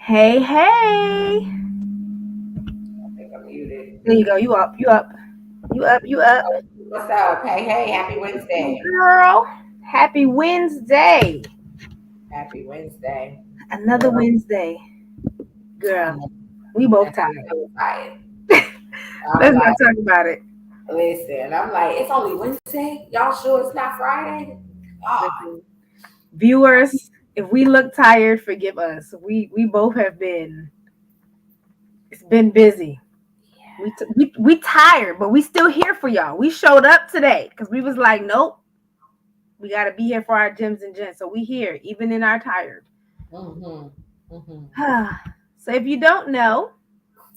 Hey, hey. I think I'm muted. There you go. You up. You up. You up. You up. What's up? Hey, happy Wednesday. Girl. Happy Wednesday. Happy Wednesday. Another Girl, Wednesday. I Girl. know. We both And I'm tired. so tired. I'm Let's not like, talk about it. it's only Wednesday. Y'all sure it's not Friday? God. Listen, viewers, if we look tired, forgive us. We both have been. It's been busy. We tired, but we still here for y'all. We showed up today because we was like, nope, we got to be here for our gyms and gents. So we here, even in our tired. Mm-hmm. Mm-hmm. So if you don't know,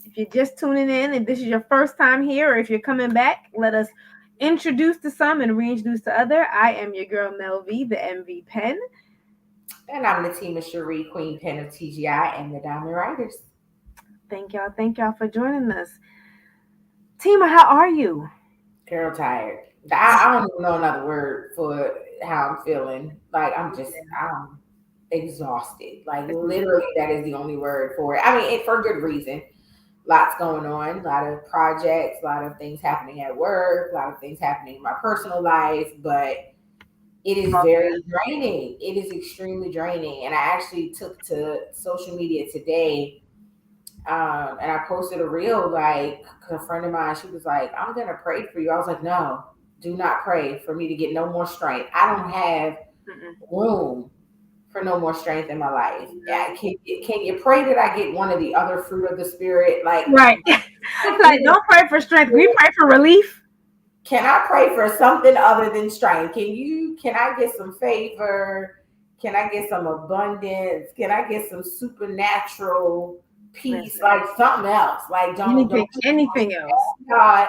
if you're just tuning in, if this is your first time here, or if you're coming back, let us introduce to some and reintroduce to other. I am your girl Mel V, the MV Pen. And I'm Natima Sheree, Queen Pen of TGI and the Diamond Riders. Thank y'all for joining us. Tima, how are you? Girl, tired. I don't even know another word for how I'm feeling. Like, I'm exhausted. Like, literally, that is the only word for it. I mean, for good reason. Lots going on, a lot of projects, a lot of things happening at work, a lot of things happening in my personal life, but it is very draining. It is extremely draining. And I actually took to social media today, and I posted a reel. Like, a friend of mine, she was like, I'm going to pray for you. I was like, no, do not pray for me to get no more strength. I don't have Mm-mm. room for no more strength in my life. No. Can you pray that I get one of the other fruit of the spirit? Like, Right. Like, don't pray for strength. We pray for relief. can I pray for something other than strength? Can I get some favor? Can I get some abundance? Can I get some supernatural peace? Listen, Like something else. Like anything else. ask God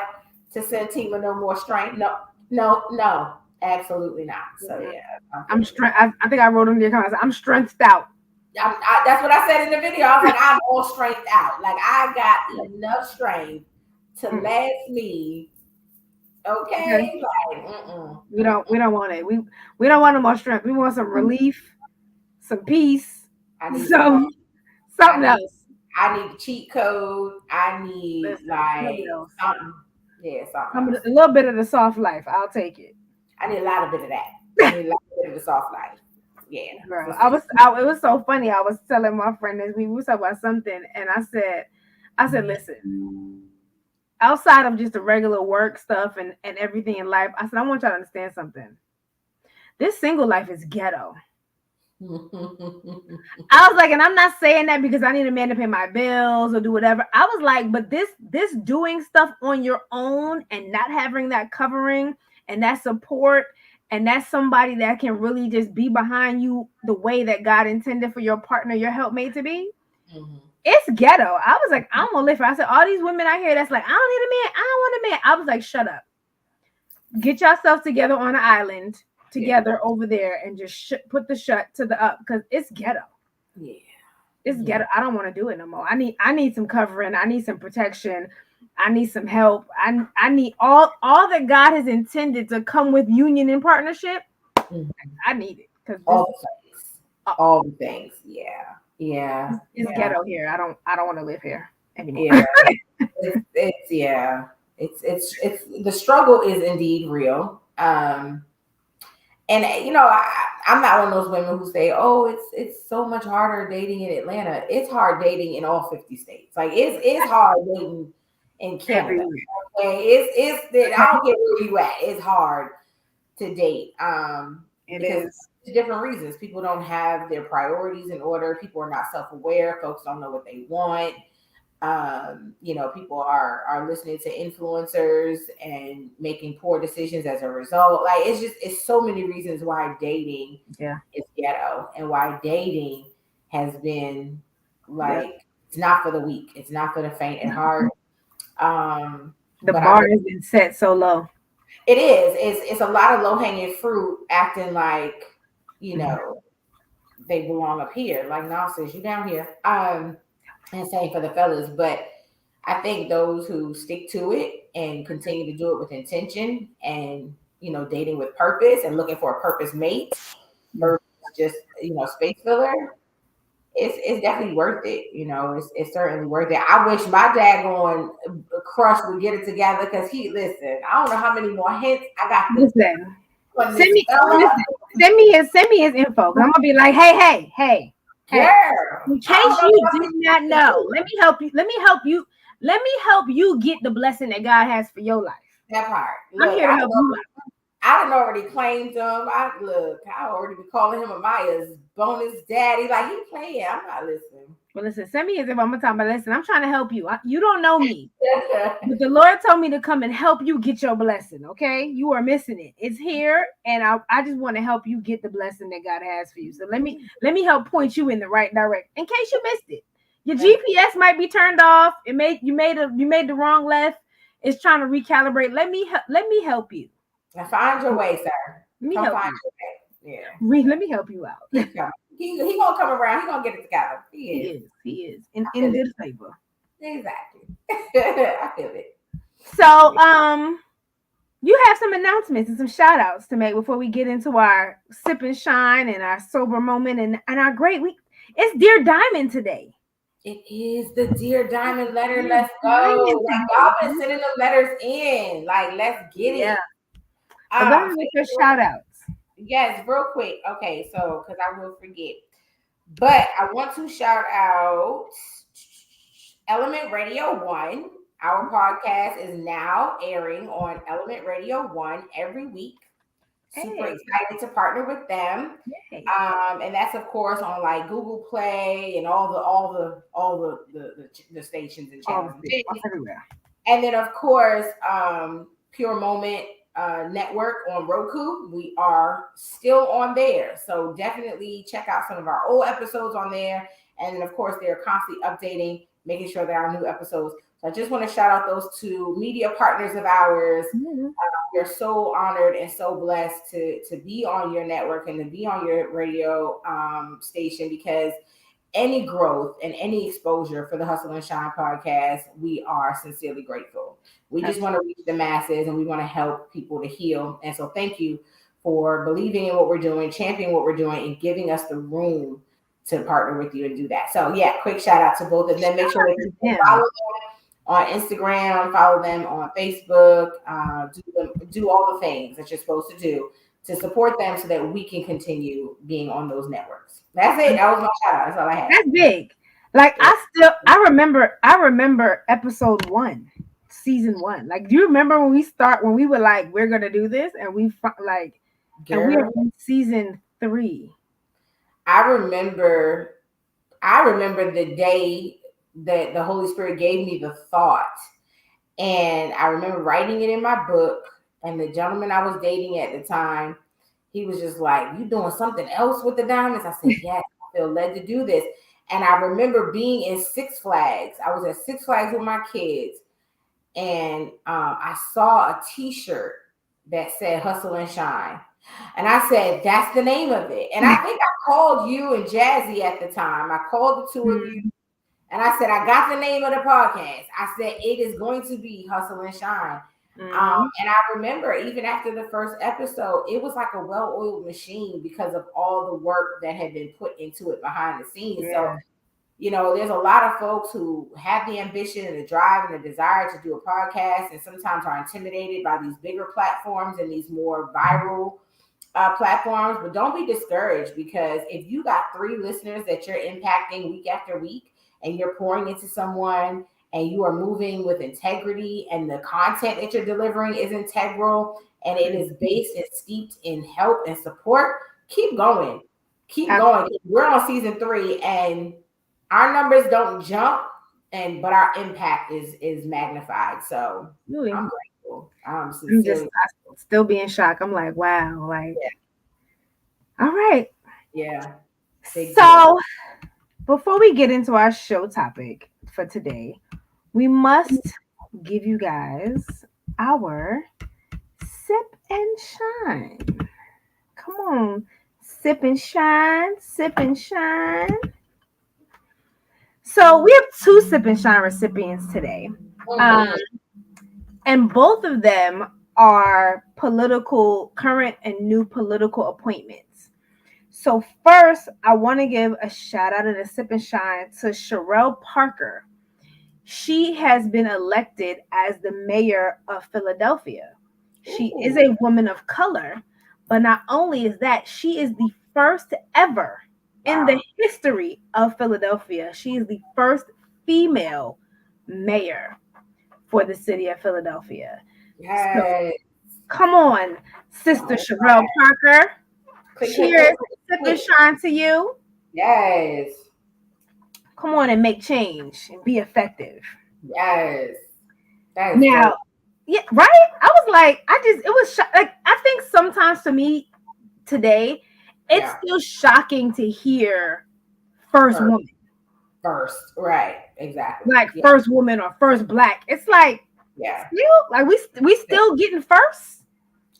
to send Tima no more strength. No, no, no. Absolutely not. So Mm-mm. yeah, I'm I'm feeling it. strength. I think I wrote in the comments. I'm strengthed out. That's what I said in the video. I was like, I'm all strength out. Like I got enough strength to Mm. last me. Okay. Okay, like We don't want it. We don't want no more strength. We want some relief, some peace, I need some. some I something need. else. I need a cheat code. I need Listen, something like else. something. Yeah, something A else. little bit of the soft life. I'll take it. I need a lot of bit of that. I need a lot of bit of the soft life. Yeah. Girl, Just it was so funny. I was telling my friend this we was talking about something, and I said, listen, outside of just the regular work stuff and everything in life, I said, I want y'all to understand something. This single life is ghetto. I was like, and I'm not saying that because I need a man to pay my bills or do whatever. I was like, but this doing stuff on your own and not having that covering and that support and that's somebody that can really just be behind you the way that God intended for your partner, your helpmate to be. Mhm. It's ghetto. I was like, I'm gonna live for. I said, all these women out here that's like, I don't need a man. I don't want a man. I was like, shut up. Get yourself together on an island Yeah. together over there and just put the shut to the up because it's ghetto. Yeah. It's Yeah. ghetto. I don't want to do it no more. I need some covering. I need some protection. I need some help. I need all that God has intended to come with union and partnership. Mhm. I need it because this All the things. All the things. Yeah. Yeah. is Yeah. ghetto here. I don't want to live here anymore. Yeah. It's yeah. It's the struggle is indeed real. And I'm not one of those women who say, "Oh, it's so much harder dating in Atlanta." It's hard dating in all 50 states. Like it's hard dating in Canada. Everywhere. Okay, I don't care where you at. It's hard to date It because is. different reasons. People don't have their priorities in order. People are not self aware. Folks don't know what they want. People are listening to influencers and making poor decisions as a result. Like it's so many reasons why dating Yeah. is ghetto and why dating has been Yeah. like it's not for the weak. It's not for the faint at heart. The But I bar has been set so low. it is. It's a lot of low hanging fruit acting like, you Mhm. know, they belong up here. Like, no, sis, you down here. And same for the fellas. But I think those who stick to it and continue to do it with intention and, dating with purpose and looking for a purpose mate Yeah. versus just, space filler, it's definitely worth it. It's certainly worth it. I wish my daggone crush would get it together because listen. I don't know how many more hints I got to Listen, on send this me fella. listen, send me his info. 'Cause I'm gonna be like, hey. Girl, In I case don't know you what did else not to know, do. let me help you. Let me help you get the blessing that God has for your life. That part. I'm Look, here to help you out. I done already claimed him. I already be calling him Amaya's bonus daddy. Like he playing. I'm not listening. Well, listen, send me his info. I'm gonna talk about. Listen, I'm trying to help you. You don't know me. But the Lord told me to come and help you get your blessing, okay? You are missing it. It's here, and I just want to help you get the blessing that God has for you. So let me help point you in the right direction. In case you missed it. Your GPS might be turned off. You made the wrong left. It's trying to recalibrate. Let me help you. Now find your way, sir. Let me Come help find you. your way. Yeah. Let me help you out. He coming. He gonna come around. He gonna get it together. He He is. is. He is I in feel it. good favor. Exactly. I feel it. So you have some announcements and some shout outs to make before we get into our sip and shine and our sober moment and our great week. It's Dear Diamond today. It is the Dear Diamond letter. Dear Let's go. Diamond Like y'all been today. sending the letters in. Like, let's get Yeah. it. But go ahead with your Facebook. shout outs. Yes, real quick. Okay, so because I will forget. But I want to shout out Element Radio One. Our podcast is now airing on Element Radio One every week. Super Hey. excited to partner with them. Hey. And that's of course on like Google Play and all the stations and All the channels and things. things. Everywhere. And then of course, Pure Moment Network on Roku. We are still on there, so definitely check out some of our old episodes on there. And then of course, they're constantly updating, making sure there are new episodes. So I just want to shout out those two media partners of ours. Mm-hmm. We're so honored and so blessed to be on your network and to be on your radio station because any growth and any exposure for the Hustle and Shine podcast, we are sincerely grateful. We just want to reach the masses and we want to help people to heal. And so thank you for believing in what we're doing, championing what we're doing, and giving us the room to partner with you and do that. So yeah, quick shout out to both of them. Make sure that you follow them on Instagram, follow them on Facebook, do all the things that you're supposed to do to support them so that we can continue being on those networks. That's it. That was my shout out. That's all I had. That's big. Like Yeah. I remember episode 1, season 1. Like, do you remember when we were like, we're gonna do this, and and we are Girl, in season 3. I remember the day that the Holy Spirit gave me the thought. And I remember writing it in my book. And the gentleman I was dating at the time, he was just like, "You doing something else with the diamonds?" I said, "Yes, I feel led to do this." And I remember being in Six Flags. I was at Six Flags with my kids. And I saw a T-shirt that said "Hustle and Shine," and I said, "That's the name of it." And I think I called you and Jazzy at the time. I called the two of you, and I said, "I got the name of the podcast." I said, "It is going to be Hustle and Shine." And I remember even after the first episode, it was like a well-oiled machine because of all the work that had been put into it behind the scenes. Yeah. So there's a lot of folks who have the ambition and the drive and the desire to do a podcast and sometimes are intimidated by these bigger platforms and these more viral platforms. But don't be discouraged, because if you got 3 listeners that you're impacting week after week and you're pouring into someone and you are moving with integrity and the content that you're delivering is integral and it is based and steeped in help and support, keep going. Keep going. We're on season 3 and our numbers don't jump, but our impact is magnified. So Really. I'm grateful. I'm I'm just sincerely. still being shocked. I'm like, wow, like, Yeah. all right. Yeah. So before we get into our show topic for today, we must give you guys our sip and shine. Come on, sip and shine, sip and shine. So we have 2 sip and shine recipients today. And both of them are current and new political appointments. So first, I want to give a shout out and a sip and shine to Sherelle Parker. She has been elected as the mayor of Philadelphia. She is Ooh, a woman of color, but not only is that, she is the first ever in wow. the history of Philadelphia. She is the first female mayor for the city of Philadelphia. So Yes. come on, Sister All Sherelle right. Parker. Click, click, click, Cheers, click, sip and click. shine to you. Yes. Come on and make change and be effective. Yes. That is Now, dope. yeah, right? I was like, it was like, I think sometimes to me today, it's Yeah. still shocking to hear first First. woman, First. Right. Exactly. like Yeah. first woman or first black. It's like, Yeah. still, like we Yeah. still getting first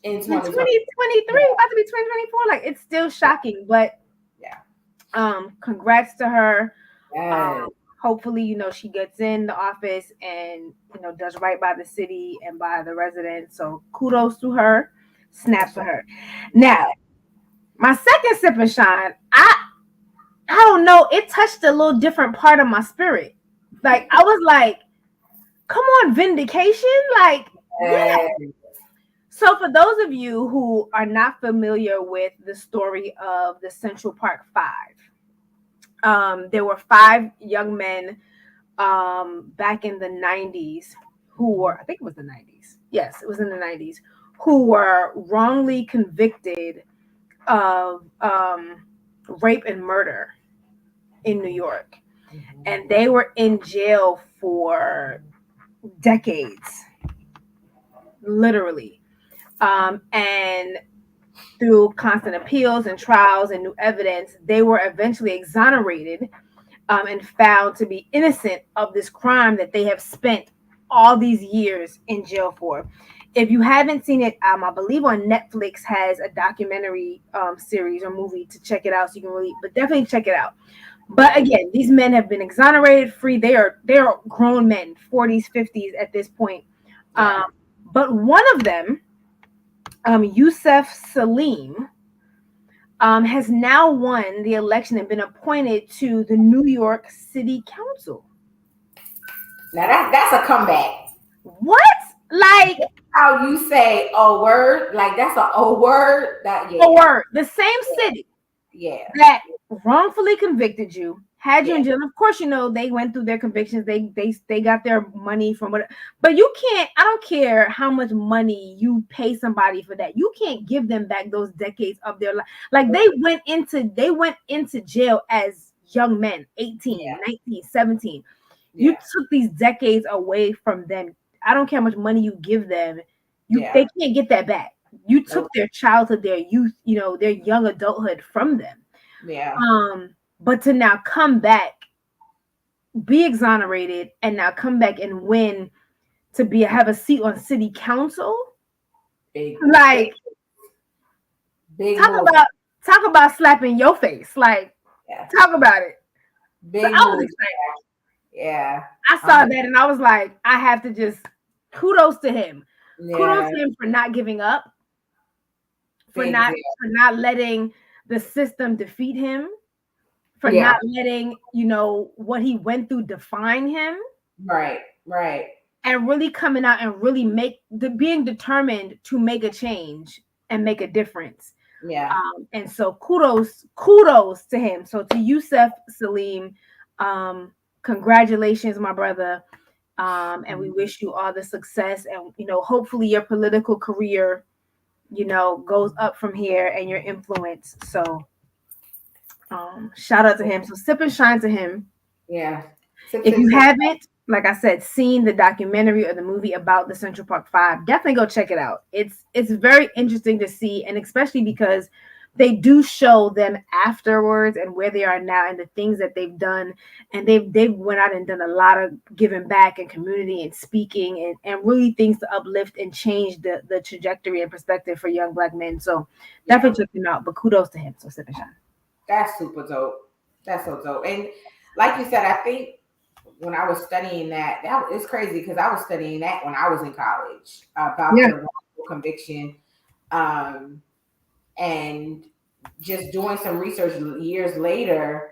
In in 2020. Yeah. 2023, about to be 2024. Like, it's still Yeah. shocking, but Yeah. congrats to her. Yes. Hopefully, she gets in the office and does right by the city and by the residents. So kudos to her. Snaps That's to right. her. Now, Yeah. my second sip and shine, I don't know, it touched a little different part of my spirit. Like, I was like, come on, vindication. Like, yeah. Yes. So for those of you who are not familiar with the story of the Central Park Five, there were five young men back in the 90s who were, I think it was the 90s. Yes, it was in the 90s, who were wrongly convicted of rape and murder in New York. Mhm. And they were in jail for decades, literally. And through constant appeals and trials and new evidence, they were eventually exonerated, and found to be innocent of this crime that they have spent all these years in jail for. If you haven't seen it, I believe on Netflix has a documentary series or movie to check it out, so you can really, but definitely check it out. But Okay. again, these men have been exonerated, free. They are grown men, 40s, 50s at this point. Yeah. Um, but one of them, Yusef Salim, has now won the election and been appointed to the New York City Council. Now that's a comeback. What? Like, How you say a word? Like that's a O word? That a yeah. word, the same city Yeah. that wrongfully convicted you, had you Yeah. in jail. Of course, they went through their convictions. They got their money from what, but you can't. I don't care how much money you pay somebody for that. You can't give them back those decades of their life. Like, they went into jail as young men, 18, Yeah. 19, 17. You Yeah. took these decades away from them. I don't care how much money you give them. They Yeah. can't get that back. You took Nope. their childhood, their youth, their young adulthood from them. Yeah. But to now come back, be exonerated, and now come back and win to have a seat on city council. Big, big, Like, big talk move. about talk about slapping your face. Like, Yeah. talk about it. So Big I was move. excited. Yeah. I saw Um, that and I was like, I have to just kudos to him. Kudos yeah. to him for not giving up, for Big not deal. for not letting the system defeat him, for not Yeah. letting what he went through define him, Right. Right. and really coming out and really being determined to make a change and make a difference. Yeah. And so kudos to him. So to Yusef Salim, congratulations, my brother. And we wish you all the success, and hopefully your political career goes up from here, and your influence. So shout out to him. So sip and shine to him. Yeah. Sip, If sip, you sip. haven't, like I said, seen the documentary or the movie about the Central Park Five, definitely go check it out. It's very interesting to see, and especially because they do show them afterwards and where they are now and the things that they've done. And they've went out and done a lot of giving back and community and speaking, and really things to uplift and change the trajectory and perspective for young Black men. So Yeah. definitely check him out. But kudos to him. So sip and shine. That's super dope. That's so dope. And like you said, I think when I was studying that it's crazy because I was studying that when I was in college about Yeah. the wrongful conviction, um, and just doing some research years later,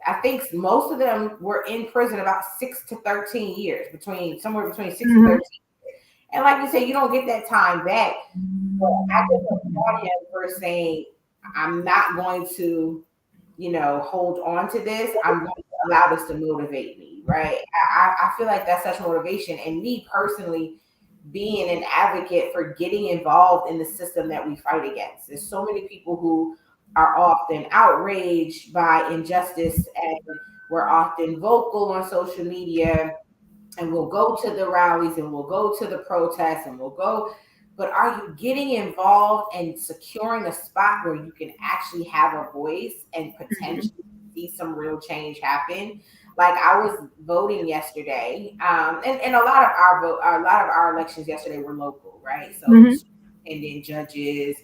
I think most of them were in prison about 6 to 13 years, somewhere between 6 to 13. And like you said, you don't get that time back. But I just applaud him for saying, I'm not going to, hold on to this. I'm going to allow this to motivate me, right? I feel like that's such motivation. And me personally, being an advocate for getting involved in the system that we fight against. There's so many people who are often outraged by injustice, and we're often vocal on social media, and we'll go to the rallies and we'll go to the protests and we'll go. But are you getting involved and securing a spot where you can actually have a voice and potentially see some real change happen? Like, I was voting yesterday, and a lot of our elections yesterday were local, right? So and judges,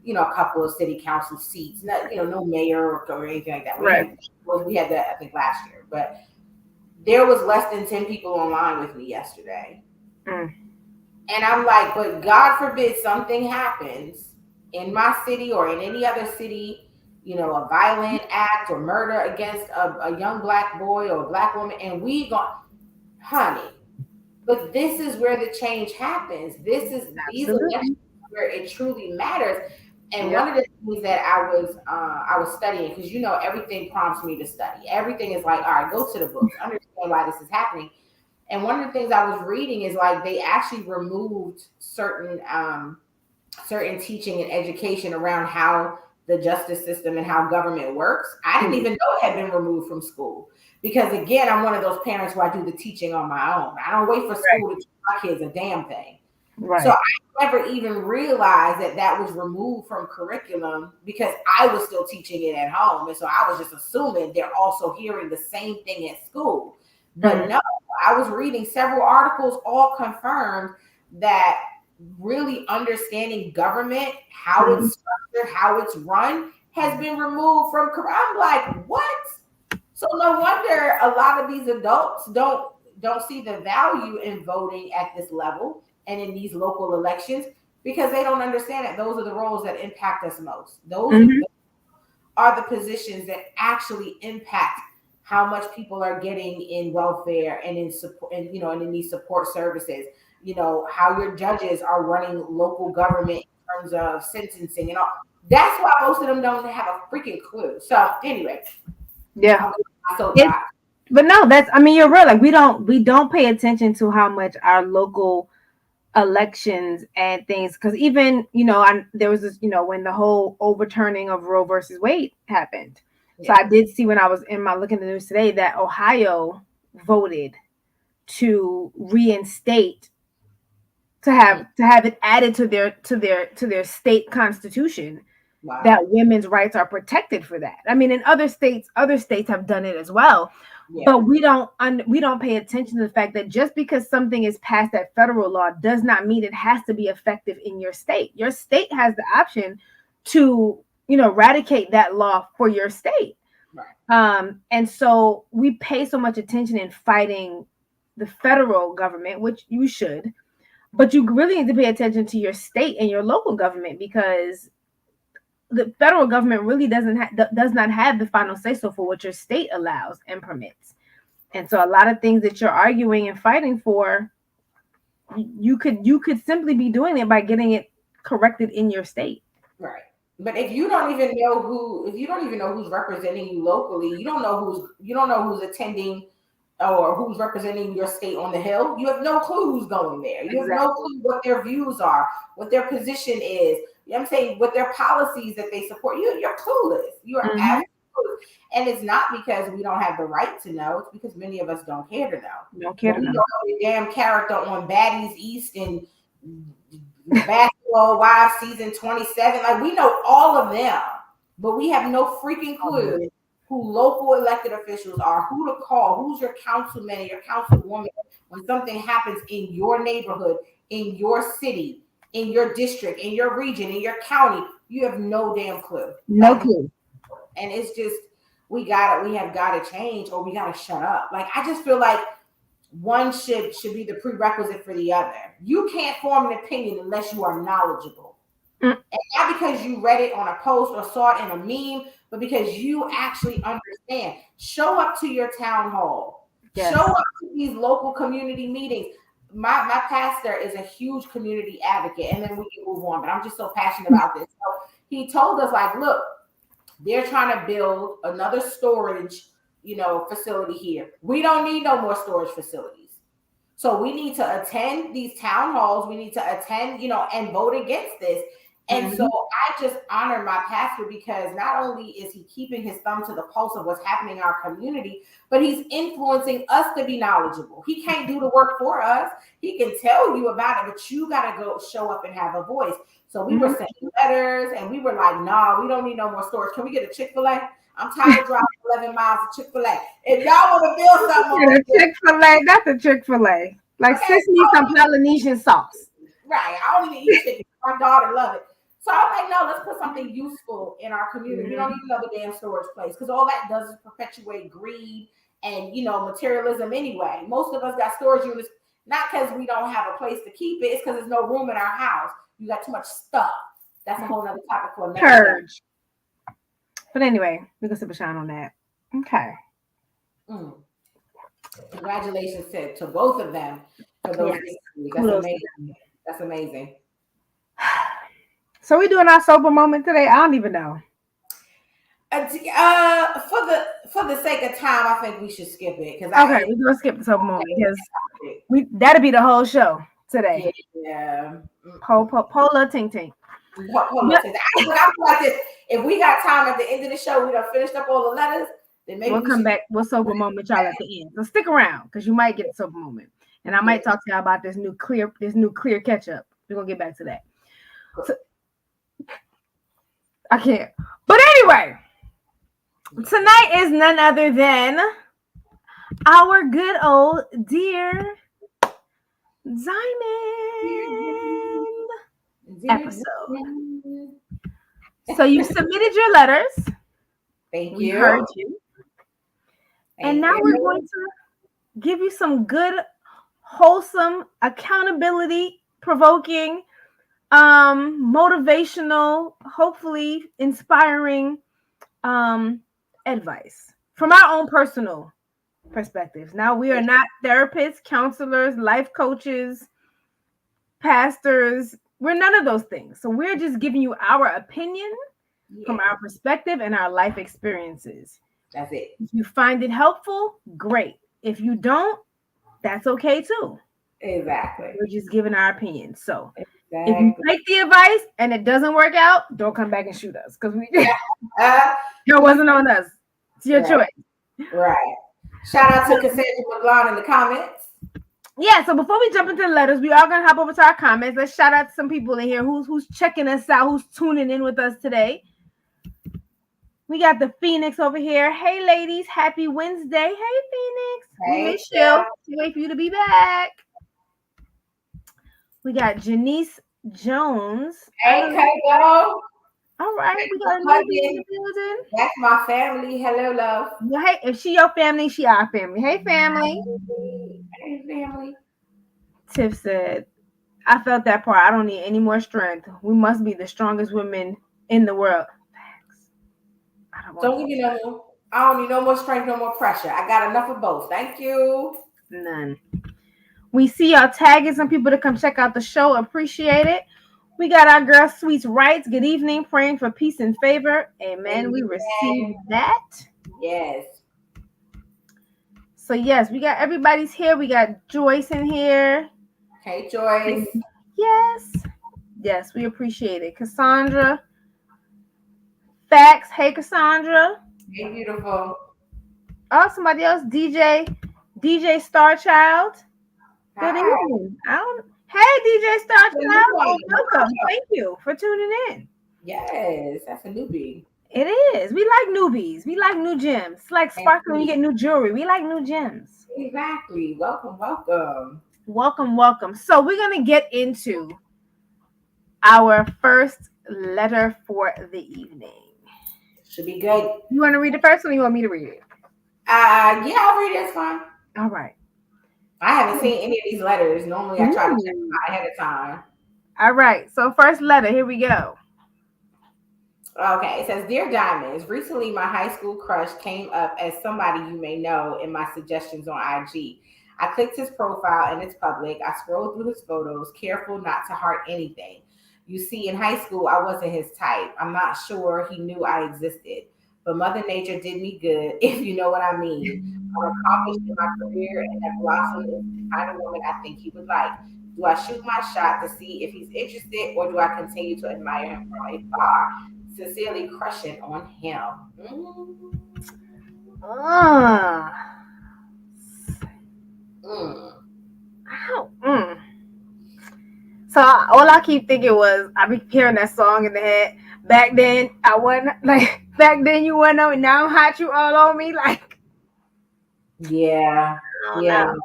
a couple of city council seats, not, no mayor or anything like that. We had that, I think, last year, but there was less than 10 people online with me yesterday. And I'm like, but God forbid something happens in my city or in any other city, a violent act or murder against a young black boy or a black woman, and honey, but this is where the change happens. These elections where it truly matters. And one of the things that I was studying, because everything prompts me to study. Everything is like, all right, go to the books, understand why this is happening. And one of the things I was reading is like they actually removed certain teaching and education around how the justice system and how government works. I didn't even know it had been removed from school, because again, I'm one of those parents who I do the teaching on my own. I don't wait for school to teach my kids a damn thing. So I never even realized that was removed from curriculum, because I was still teaching it at home. And so I was just assuming they're also hearing the same thing at school. But no, I was reading several articles, all confirmed that really understanding government, how it's structured, how it's run, has been removed from. I'm like, what? So no wonder a lot of these adults don't see the value in voting at this level and in these local elections, because they don't understand that those are the roles that impact us most. Those are the positions that actually impact how much people are getting in welfare and in support, and and in these support services. How your judges are running local government in terms of sentencing and all. That's why most of them don't have a freaking clue. So anyway, but no, you're right. Like, we don't pay attention to how much our local elections and things, because even there was this, when the whole overturning of Roe versus Wade happened. So I did see, when I was looking at the news today, that Ohio voted to reinstate, to have it added to their state constitution, that women's rights are protected for that. I mean, in other states have done it as well. But we don't pay attention to the fact that just because something is passed at federal law does not mean it has to be effective in your state. Your state has the option to, eradicate that law for your state. And so we pay so much attention in fighting the federal government, which you should, but you really need to pay attention to your state and your local government, because the federal government really does not have the final say so for what your state allows and permits. And so a lot of things that you're arguing and fighting for, you could simply be doing it by getting it corrected in your state. Right. But if you don't even know who's representing you locally, you don't know who's attending or who's representing your state on the Hill. You have no clue who's going there. You have no clue what their views are, what their position is. I'm saying what their policies that they support. You're clueless. You are absolutely clueless. And it's not because we don't have the right to know. It's because many of us don't care to know. We don't know the damn character on Baddies East and Basketball Wives season 27. Like, we know all of them, but we have no freaking clue who local elected officials are, who to call, who's your councilman or your councilwoman when something happens in your neighborhood, in your city, in your district, in your region, in your county. You have no damn clue. No clue. And it's just, we have got to change, or we got to shut up. Like, I just feel like one should be the prerequisite for the other. You can't form an opinion unless you are knowledgeable. Mm. And not because you read it on a post or saw it in a meme, but because you actually understand. Show up to your town hall. Show Yes. up to these local community meetings. My pastor is a huge community advocate, and then we can move on. But I'm just so passionate about this. So he told us, like, look, they're trying to build another storage, facility here. We don't need no more storage facilities. So we need to attend these town halls. We need to attend, and vote against this. And so Mhm. I just honor my pastor because not only is he keeping his thumb to the pulse of what's happening in our community, but he's influencing us to be knowledgeable. He can't do the work for us. He can tell you about it, but you got to go show up and have a voice. So we were Mhm. sending letters and we were like, nah, we don't need no more storage. Can we get a Chick-fil-A? I'm tired of driving 11 miles to Chick-fil-A. If y'all want to build something Get over a here, Chick-fil-A. That's a Chick-fil-A. Like, okay, sis needs some Polynesian sauce. right. I don't even eat chicken. My daughter love it. So I'm like, no, let's put something useful in our community. We don't Mhm. need another damn storage place because all that does is perpetuate greed and materialism anyway. Most of us got storage units not because we don't have a place to keep it, it's because there's no room in our house. You got too much stuff. That's a whole other topic for another day. Purge. But anyway, we can sip a shine on that. Okay. Mm. Congratulations to both of them for those Yes. victories. That's Kudos to amazing. them. That's amazing. So we doing our sober moment today? I don't even know. For the sake of time, I think we should skip it because Okay, I we're gonna skip the sober moment because that'll be the whole show today. yeah. Pola ting ting. Hold on. But I feel like this. If we got time at the end of the show, we done finished up all the letters. Then maybe we'll we come should. back. We'll sober moment y'all at the end. So stick around because you might get the sober moment, and I might talk to y'all about this new clear ketchup. We're gonna get back to that. So, I can't. But anyway, tonight is none other than our good old dear Diamond episode. So you submitted your letters. Thank We you. heard you. And Thank now we're you. going to give you some good, wholesome, accountability provoking, motivational, hopefully inspiring advice from our own personal perspectives. Now, we are not therapists, counselors, life coaches, pastors. We're none of those things. So we're just giving you our opinion from our perspective and our life experiences. That's it. If you find it helpful, great. If you don't, that's okay too. Exactly. We're just giving our opinion. So if you Exactly. take the advice and it doesn't work out, don't come back and shoot us because it Uh, wasn't on us. It's your choice. right. Shout out to Cassandra McLeod in the comments. Yeah, so before we jump into the letters, we are gonna hop over to our comments. Let's shout out to some people in here who's checking us out, who's tuning in with us today. We got the Phoenix over here. Hey ladies, happy Wednesday. Hey Phoenix. We Hey, miss you. Can't wait for you to be back. We got Janice Jones. hey, Kato. All right, we got a newbie in the building. That's my family. Hello, love. Well, hey, if she your family, she our family. Hey, family. Hey, family. Tiff said, I felt that part. I don't need any more strength. We must be the strongest women in the world. Thanks. Don't give me no more. I don't need no more strength, no more pressure. I got enough of both. Thank you. None. We see y'all tagging some people to come check out the show. Appreciate it. We got our girl Sweets Rights. Good evening. Praying for peace and favor. Amen. We receive that. Yes. So yes, we got everybody's here. We got Joyce in here. Hey, Joyce. Yes. Yes, we appreciate it. Cassandra. Facts. Hey, Cassandra. Hey, beautiful. Oh, somebody else. DJ Starchild. Good evening. Hey, DJ Starchild. Oh, welcome. Thank you for tuning in. Yes, that's a newbie. It is. We like newbies. We like new gems. It's like sparkling when you get new jewelry. We like new gems. Exactly. Welcome, welcome. Welcome, welcome. So we're going to get into our first letter for the evening. Should be good. You want to read it first or you want me to read it? Yeah, I'll read it. It's fine. All right. I haven't seen any of these letters. Normally, I try to check them out ahead of time. All right. So first letter. Here we go. Okay, it says, Dear Diamonds, recently my high school crush came up as somebody you may know in my suggestions on IG. I clicked his profile and it's public. I scrolled through his photos, careful not to heart anything. You see, in high school, I wasn't his type. I'm not sure he knew I existed, but Mother Nature did me good, if you know what I mean. I'm accomplished in my career, and that Blossom is the kind of woman I think he would like. Do I shoot my shot to see if he's interested, or do I continue to admire him from afar? Sincerely crushing on him. Mm, Uh, mm. ow, So all I keep thinking was I be hearing that song in the head. Back then I wasn't like back then you wasn't on me. Now I'm hot you all on me. Like Yeah, I don't yeah, know.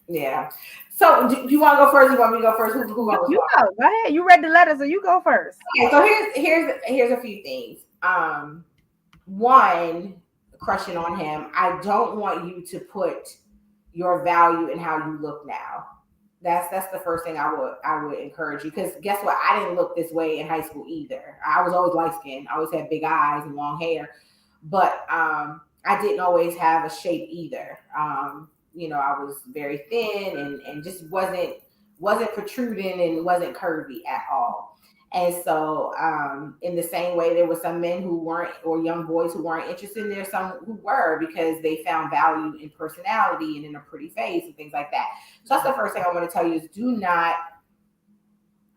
yeah. So, do you want to go first? You want me to go first? Who You, goes you first? go. Go ahead. You read the letter, so you go first. Okay, so here's a few things. One, crushing on him. I don't want you to put your value in how you look now. That's the first thing I would encourage you, because guess what? I didn't look this way in high school either. I was always light skinned. I always had big eyes and long hair, but I didn't always have a shape either. I was very thin and just wasn't protruding and wasn't curvy at all. And so, in the same way, there were some men who weren't, or young boys who weren't interested. There's some who were, because they found value in personality and in a pretty face and things like that. So that's the first thing I want to tell you is, do not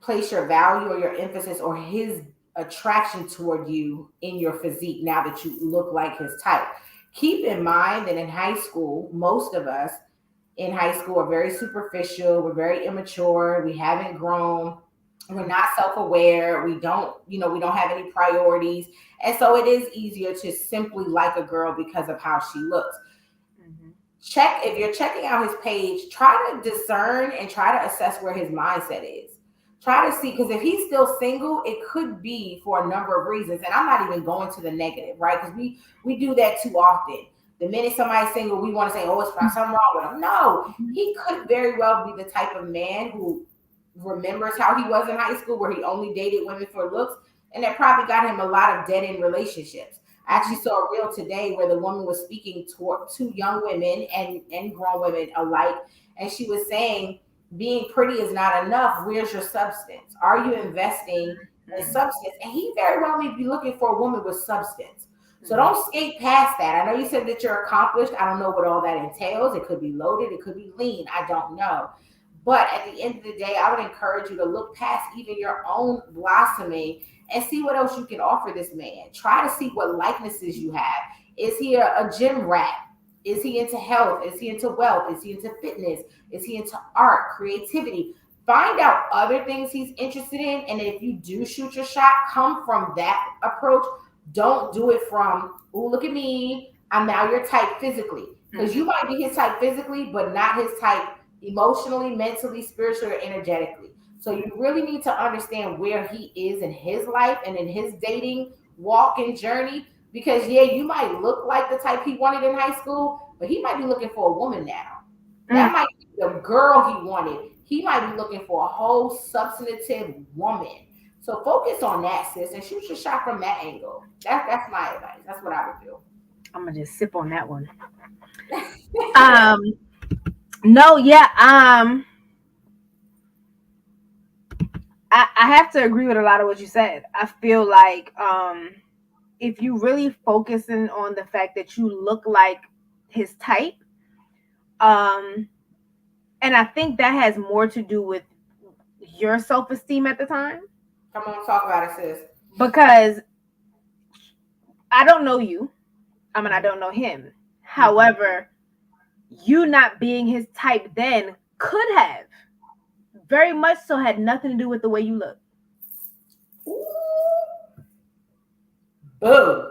place your value or your emphasis or his attraction toward you in your physique now that you look like his type. Keep in mind that in high school, most of us in high school are very superficial, we're very immature, we haven't grown, we're not self-aware, we don't have any priorities. And so it is easier to simply like a girl because of how she looks. Mm-hmm. Check, if you're checking out his page, try to discern and try to assess where his mindset is. Try to see, because if he's still single, it could be for a number of reasons. And I'm not even going to the negative, right? Because we do that too often. The minute somebody's single, we want to say, oh, it's not something wrong with him. No, he could very well be the type of man who remembers how he was in high school, where he only dated women for looks, and that probably got him a lot of dead end relationships. I actually saw a reel today where the woman was speaking toward two young women and grown women alike, and she was saying, being pretty is not enough. Where's your substance? Are you investing in substance? And he very well may be looking for a woman with substance. So don't skate past that. I know you said that you're accomplished. I don't know what all that entails. It could be loaded, it could be lean. I don't know. But at the end of the day, I would encourage you to look past even your own blossoming and see what else you can offer this man. Try to see what likenesses you have. Is he a gym rat? Is he into health? Is he into wealth? Is he into fitness? Is he into art, creativity? Find out other things he's interested in. And if you do shoot your shot, come from that approach. Don't do it from, oh, look at me, I'm now your type physically. Because you might be his type physically, but not his type emotionally, mentally, spiritually, or energetically. So you really need to understand where he is in his life and in his dating walk and journey. Because yeah, you might look like the type he wanted in high school, but he might be looking for a woman now. That might be the girl he wanted. He might be looking for a whole substantive woman. So focus on that, sis, and shoot your shot from that angle. That's my advice. That's what I would do. I'm gonna just sip on that one. Um, no, yeah. I have to agree with a lot of what you said. I feel like if you really focusing on the fact that you look like his type, um, and I think that has more to do with your self esteem at the time, Come on, talk about it, sis. because I don't know you. I mean, I don't know him. However, you not being his type then could have very much so had nothing to do with the way you look. Boom.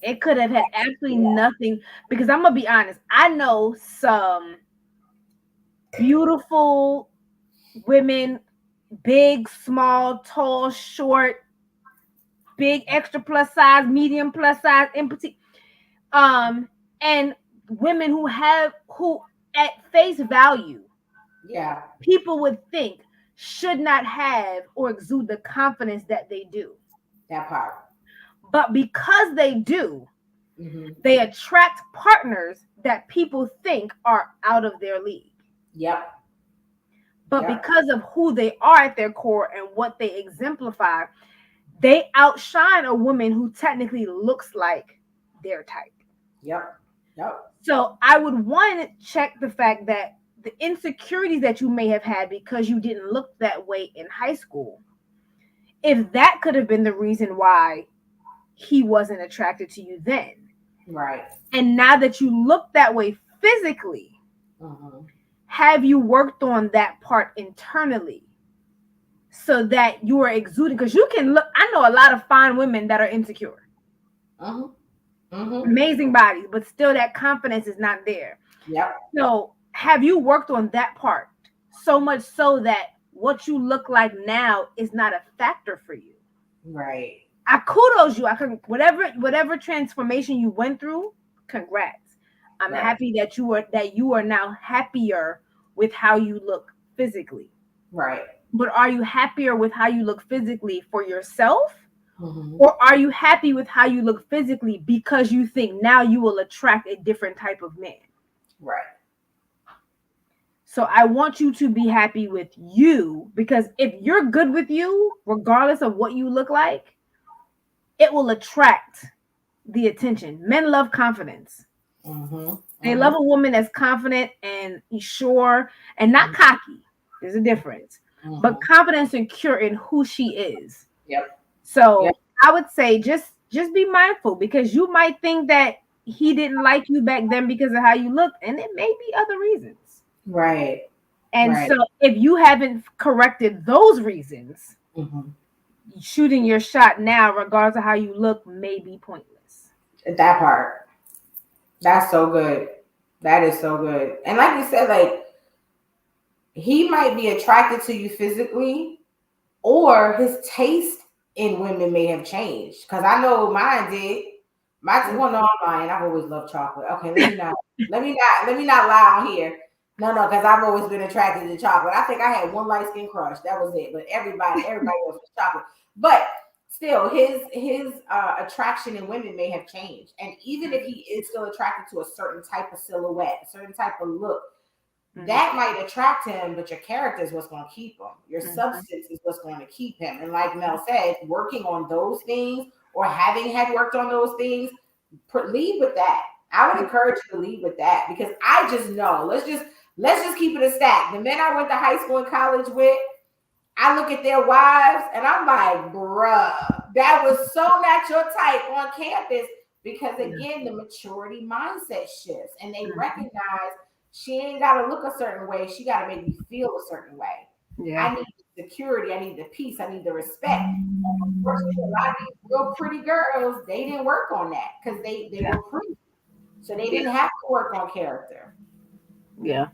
It could have had absolutely nothing, because I'm gonna be honest. I know some beautiful women, big, small, tall, short, big, extra plus size, medium plus size, empty, and women who at face value, Yeah. people would think should not have or exude the confidence that they do. That part. But because they do, Mm-hmm. they attract partners that people think are out of their league. Yep. But Yep. because of who they are at their core and what they exemplify, they outshine a woman who technically looks like their type. Yep. Yep. So I would want to check the fact that the insecurities that you may have had because you didn't look that way in high school, if that could have been the reason why he wasn't attracted to you then. Right. And now that you look that way physically, have you worked on that part internally so that you are exuding? Because you can look, I know a lot of fine women that are insecure. Amazing bodies, but still that confidence is not there. Yep. So have you worked on that part so much so that what you look like now is not a factor for you? Right. I kudos you. I can whatever transformation you went through, congrats. I'm happy that you are now happier with how you look physically. Right. But are you happier with how you look physically for yourself? Or are you happy with how you look physically because you think now you will attract a different type of man? Right. So I want you to be happy with you, because if you're good with you, regardless of what you look like, it will attract the attention. Men love confidence. They love a woman that's confident and sure and not cocky. There's a difference. But confident and secure in who she is. Yep. So I would say just be mindful, because you might think that he didn't like you back then because of how you looked, and it may be other reasons. Right. And so if you haven't corrected those reasons, shooting your shot now, regardless of how you look, may be pointless. That part. That's so good. That is so good. And like you said, like, he might be attracted to you physically, or his taste in women may have changed. Because I know mine did. Well, no, I'm lying. I've always loved chocolate. Okay, let me not lie on here. No, because I've always been attracted to chocolate. I think I had one light skin crush. That was it. But everybody else was chocolate. But still, his attraction in women may have changed. And even if he is still attracted to a certain type of silhouette, a certain type of look, that might attract him, but your character is what's going to keep him. Your substance is what's going to keep him. And like Mel said, working on those things, or having had worked on those things, lead with that. I would encourage you to lead with that, because I just know, let's just keep it a stack. The men I went to high school and college with, I look at their wives and I'm like, bruh, that was so not your type on campus. Because again, the maturity mindset shifts, and they recognize she ain't got to look a certain way. She got to make me feel a certain way. I need the security. I need the peace. I need the respect. Unfortunately, a lot of these real pretty girls, they didn't work on that because they were pretty. So they didn't have to work on character. Yeah.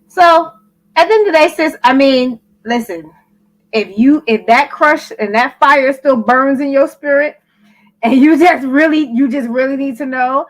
So at the end of the day, sis, I mean, listen, if that crush and that fire still burns in your spirit, and you just really need to know,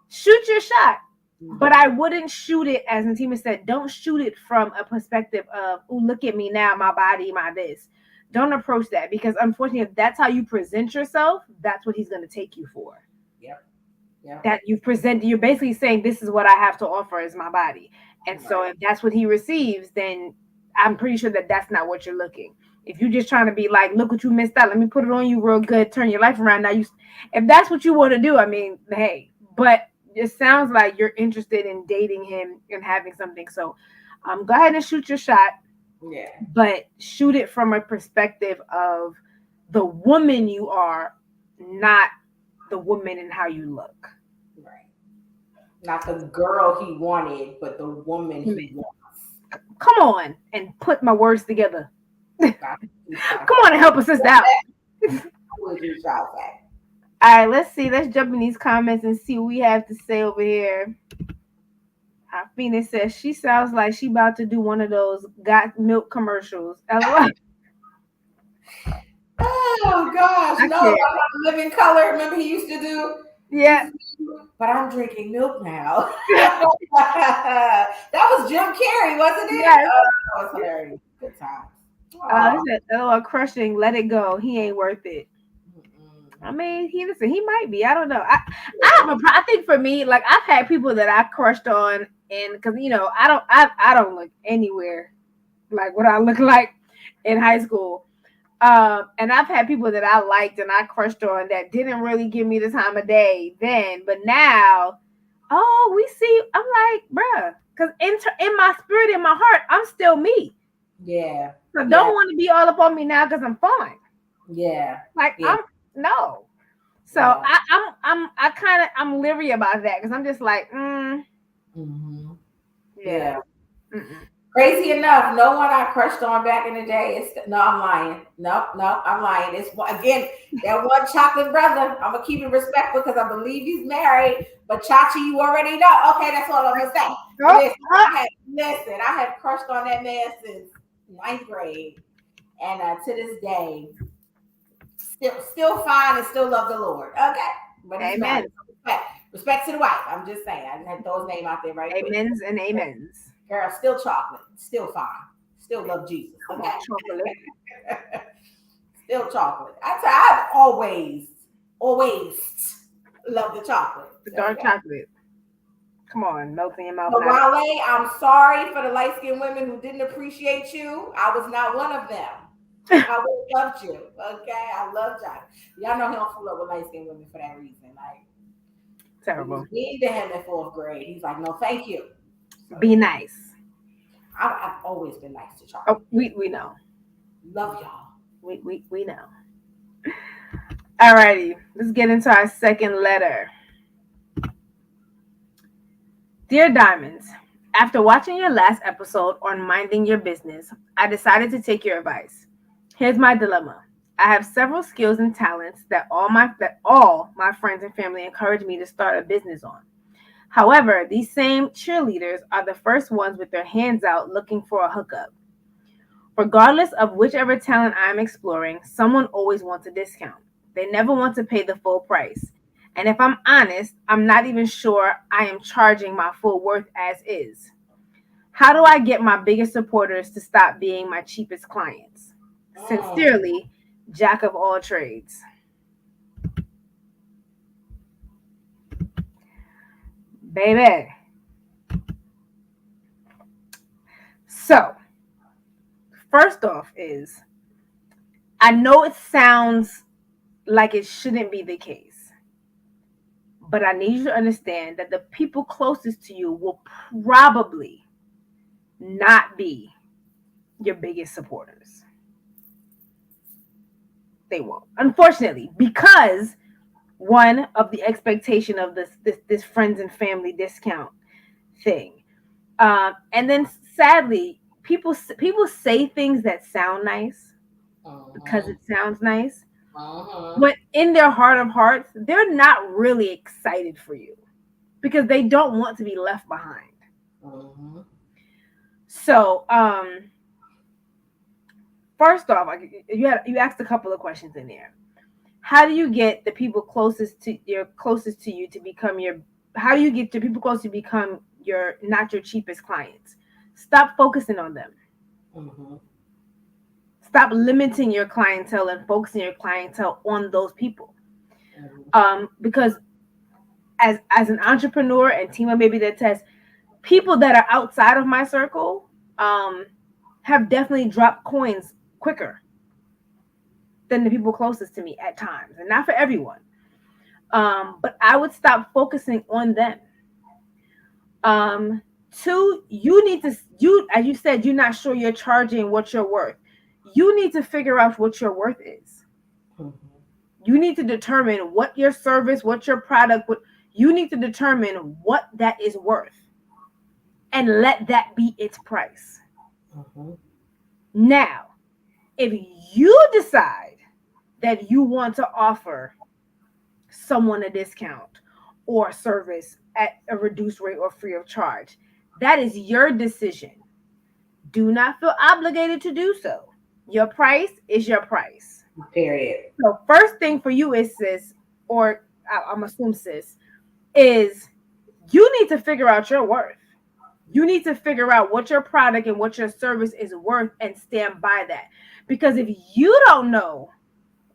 shoot your shot. But I wouldn't shoot it, as Natima said, don't shoot it from a perspective of, oh, look at me now, my body, my this. Don't approach that, because unfortunately, if that's how you present yourself, that's what he's going to take you for. Yep. That you're basically saying, this is what I have to offer is my body. And so if that's what he receives, then I'm pretty sure that that's not what you're looking. If you're just trying to be like, look what you missed out, let me put it on you real good, turn your life around. Now, if that's what you want to do, I mean, hey, but it sounds like you're interested in dating him and having something. So go ahead and shoot your shot. Yeah. But shoot it from a perspective of the woman you are, not the woman and how you look. Right. Not the girl he wanted, but the woman he wants. Come on and put my words together. Come on and help us out. All right, let's see. Let's jump in these comments and see what we have to say over here. Phoenix says she sounds like she about to do one of those got milk commercials. Oh gosh, no, Living Color. Remember he used to do? Yeah. But I'm drinking milk now. That was Jim Carrey, wasn't it? Yes. Oh, that was hilarious. Good times. Oh. He said, "Oh, crushing. Let it go. He ain't worth it." I Mm-mm. mean, he might be. I don't know. I think for me, like I've had people that I crushed on, and because I don't look anywhere like what I look like in high school. And I've had people that I liked and I crushed on that didn't really give me the time of day then, but now, oh, we see. I'm like, bruh, because in my spirit, in my heart, I'm still me. Yeah. So Yeah. don't want to be all up on me now because I'm fine. Yeah. Like Yeah. no. So Yeah. I'm leery about that because I'm just like, Hmm. yeah, Yeah. mm-mm. Crazy enough, no one I crushed on back in the day. No, I'm lying. Nope, nope, I'm lying. Again that one chocolate brother. I'm gonna keep it respectful because I believe he's married. But Chachi, you already know. Okay, that's all I'm gonna say. Oh, Listen, oh, I have crushed on that man since ninth grade, and to this day, still fine and still love the Lord. Okay, but he's married. amen, Respect to the wife. I'm just saying. I just had to throw his name out there right quick. amens and amens. Girl, still chocolate, still fine, still love Jesus. Come Okay, on, chocolate. still chocolate. I've always loved the chocolate. The dark Okay. chocolate. Come on, melting your mouth So now. Wale, I'm sorry for the light skinned women who didn't appreciate you. I was not one of them. I would have loved you. Okay, I love John. Y'all know he don't fool up with light skinned women for that reason. Like we was Terrible. mean to him in fourth grade. He's like, no, thank you. So Be nice. I've always been nice to Oh, chocolate. we know. Love y'all. We know. Alrighty, let's get into our second letter. Dear Diamonds, after watching your last episode on minding your business, I decided to take your advice. Here's my dilemma. I have several skills and talents that all my friends and family encourage me to start a business on. However, these same cheerleaders are the first ones with their hands out looking for a hookup. Regardless of whichever talent I'm exploring, someone always wants a discount. They never want to pay the full price. And if I'm honest, I'm not even sure I am charging my full worth as is. How do I get my biggest supporters to stop being my cheapest clients? Mm. Sincerely, Jack of all trades. Baby. So, first off is I know it sounds like it shouldn't be the case, but I need you to understand that the people closest to you will probably not be your biggest supporters. They won't, unfortunately, because one of the expectation of this friends and family discount thing, and then sadly, people say things that sound nice because Uh-huh. it sounds nice, Uh-huh. but in their heart of hearts, they're not really excited for you because they don't want to be left behind. Uh-huh. So, first off, you asked a couple of questions in there. How do you get the people closest to you to become your? How do you get the people close to become your not your cheapest clients? Stop focusing on them. Uh-huh. Stop limiting your clientele and focusing your clientele on those people. Because as an entrepreneur and Tima maybe that test, people that are outside of my circle have definitely dropped coins quicker than the people closest to me at times, and not for everyone. But I would stop focusing on them. Two, you need to as you said, you're not sure you're charging what you're worth. You need to figure out what your worth is. Uh-huh. You need to determine what your service, what your product, what you need to determine what that is worth and let that be its price. Uh-huh. Now, if you decide that you want to offer someone a discount or a service at a reduced rate or free of charge, that is your decision. Do not feel obligated to do so. Your price is your price. Period. So, first thing for you is, sis, or I'm assuming sis, is you need to figure out your worth. You need to figure out what your product and what your service is worth and stand by that. Because if you don't know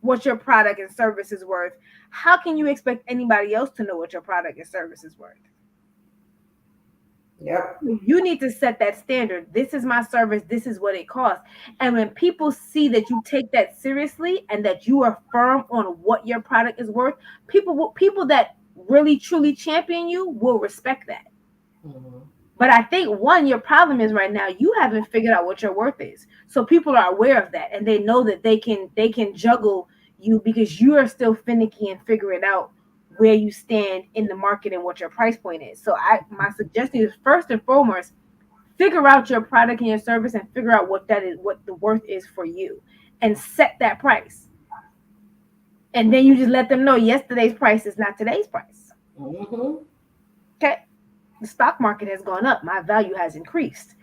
what your product and service is worth, how can you expect anybody else to know what your product and service is worth? Yep. You need to set that standard. This is my service, this is what it costs. And when people see that you take that seriously and that you are firm on what your product is worth, people that really truly champion you will respect that. Mm-hmm. But I think one, your problem is right now you haven't figured out what your worth is. So people are aware of that and they know that they can juggle you because you are still finicky and figuring out where you stand in the market and what your price point is. So my suggestion is first and foremost, figure out your product and your service and figure out what that is, what the worth is for you, and set that price. And then you just let them know yesterday's price is not today's price. Mm-hmm. Okay. The stock market has gone up. My value has increased.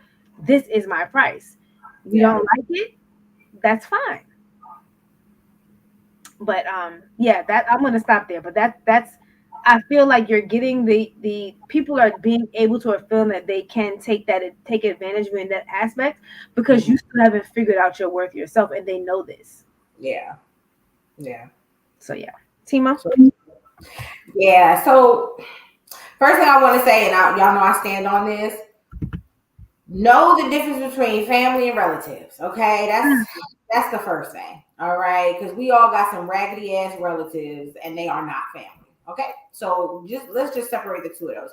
This is my price. You Yeah. don't like it? That's fine. But yeah, that I'm gonna stop there. But that's I feel like you're getting the people are being able to feel that they can take advantage of in that aspect because Mm-hmm. you still haven't figured out your worth yourself and they know this. Yeah. Yeah. So yeah. Tima? So, yeah. So first thing I want to say, and y'all know I stand on this. Know the difference between family and relatives. Okay, that's the first thing. All right, because we all got some raggedy ass relatives, and they are not family. Okay, so let's just separate the two of those.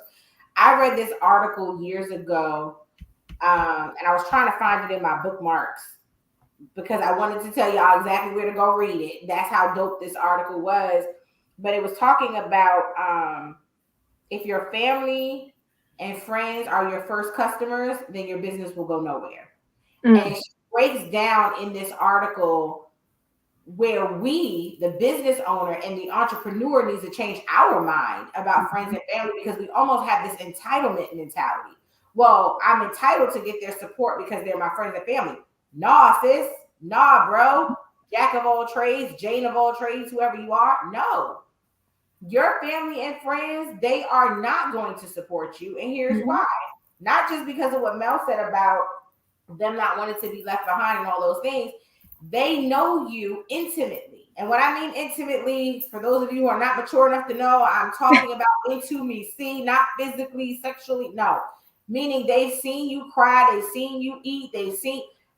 I read this article years ago, and I was trying to find it in my bookmarks because I wanted to tell y'all exactly where to go read it. That's how dope this article was. But it was talking about if your family and friends are your first customers, then your business will go nowhere. And she breaks down in this article where we, the business owner and the entrepreneur, needs to change our mind about friends and family because we almost have this entitlement mentality. Well, I'm entitled to get their support because they're my friends and family. Nah, sis. Nah, bro. Jack of all trades, Jane of all trades, whoever you are. No. Your family and friends, they are not going to support you. And here's why. Not just because of what Mel said about them not wanting to be left behind and all those things. They know you intimately. And what I mean intimately, for those of you who are not mature enough to know, I'm talking about intimacy, not physically, sexually. No. Meaning they've seen you cry, they've seen you eat,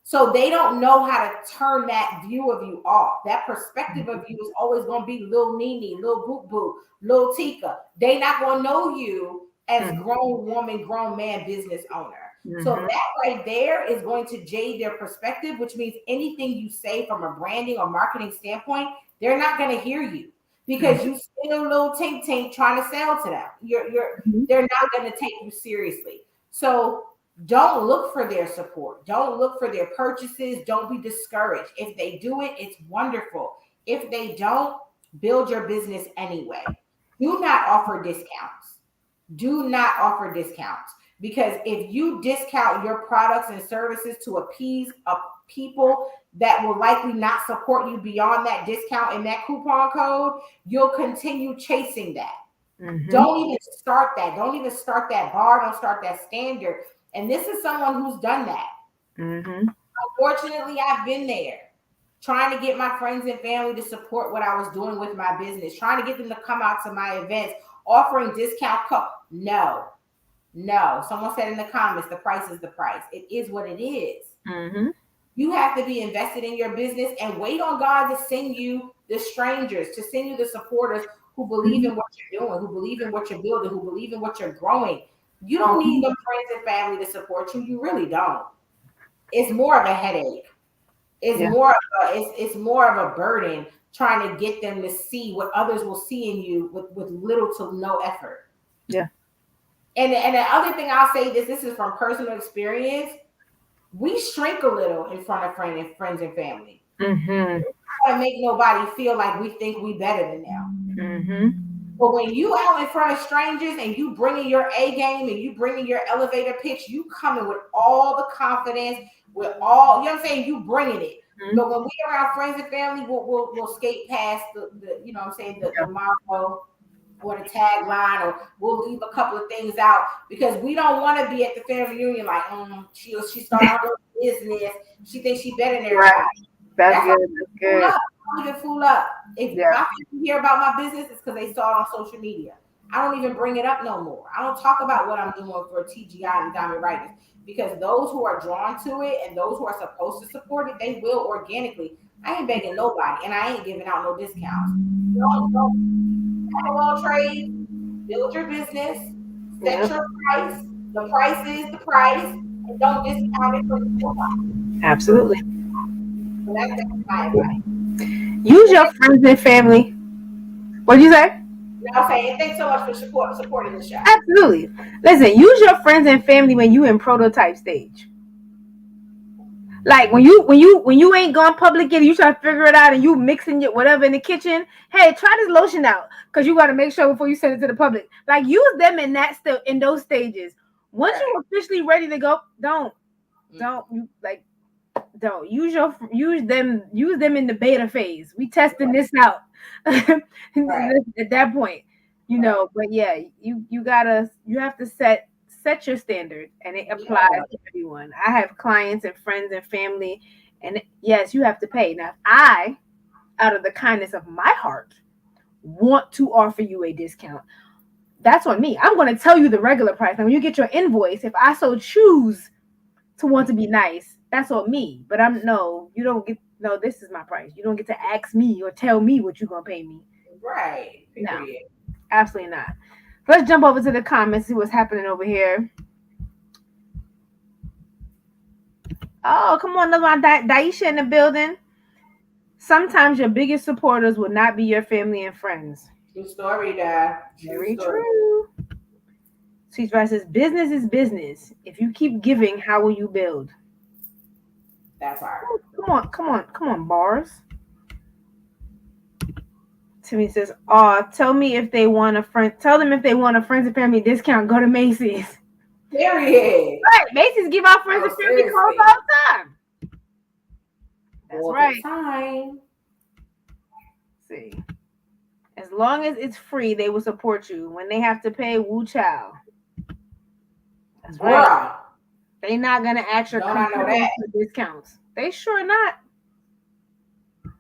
so they don't know how to turn that view of you off. That perspective of you is always going to be little Nene, little Boo Boo, little Tika. They not going to know you as grown woman, grown man, business owner. So that right there is going to jade their perspective, which means anything you say from a branding or marketing standpoint, they're not going to hear you because you still a little tink tink trying to sell to them. They're not going to take you seriously. So don't look for their support. Don't look for their purchases. Don't be discouraged. If they do it, it's wonderful. If they don't, build your business anyway. Do not offer discounts. Do not offer discounts because if you discount your products and services to appease people that will likely not support you beyond that discount and that coupon code, you'll continue chasing that. Don't even start that. Don't even start that bar. Don't start that standard. And this is someone who's done that. Unfortunately, I've been there trying to get my friends and family to support what I was doing with my business, trying to get them to come out to my events, offering discount code. No. Someone said in the comments, the price is the price. It is what it is. You have to be invested in your business and wait on God to send you the strangers, to send you the supporters who believe in what you're doing, who believe in what you're building, who believe in what you're growing. You don't need no friends and family to support you. You really don't. It's more of a headache. It's more of a burden trying to get them to see what others will see in you with little to no effort. Yeah. And the other thing I'll say this is from personal experience. We shrink a little in front of friends and family. We don't want to make nobody feel like we think we better than them. But when you out in front of strangers and you bringing your A game and you bringing your elevator pitch, you coming with all the confidence, with all, you know what I'm saying? You bringing it. But when we around friends and family, we'll skate past the you know what I'm saying, the Marco. or the tagline, or we'll leave a couple of things out because we don't want to be at the family reunion like, she started her own business. She thinks she better than Right. everybody. That's That's how good. we That's fool good. up. Don't even fool up. If Yeah. my people hear about my business, it's because they saw it on social media. I don't even bring it up no more. I don't talk about what I'm doing for TGI and Diamond Writers because those who are drawn to it and those who are supposed to support it, they will organically. I ain't begging nobody, and I ain't giving out no discounts. Don't all trade. Build your business. Set Yeah. your price. The price is the price, and don't discount it for nobody. Absolutely. So that's my advice. Use your friends and family. What do you say? Now, saying thanks so much for supporting the show. Absolutely. Listen, use your friends and family when you in prototype stage. Like when you ain't gone public yet, you try to figure it out and you mixing it whatever in the kitchen. Hey, try this lotion out because you got to make sure before you send it to the public. Like use them in that still in those stages. Once Right. you're officially ready to go, don't you like don't use them in the beta phase. We testing this out Right. at that point, Right. but yeah, you have to set your standard and it applies Yeah. to everyone. I have clients and friends and family, and yes, you have to pay. Now if I, out of the kindness of my heart, want to offer you a discount, that's on me. I'm going to tell you the regular price. And when you get your invoice, if I so choose to want to be nice, that's on me. But you don't get, no, this is my price. You don't get to ask me or tell me what you're going to pay me. Right. No, Period. absolutely not. Let's jump over to the comments, see what's happening over here. Oh, come on, look, my Daisha in the building. Sometimes your biggest supporters will not be your family and friends. True story, Dad. True Very story. true. Sweet Spice says, business is business. If you keep giving, how will you build? That part. Come on, bars. Timmy says, "Oh, tell me if they want a friend. Tell them if they want a friends and family discount. Go to Macy's. Period. Right, Macy's give out friends No, and family codes seriously. all the time. That's All the right. time. See, as long as it's free, they will support you. When they have to pay, woo chow. That's right. Bruh. They not gonna ask your Don't I know company that? for discounts. They sure not.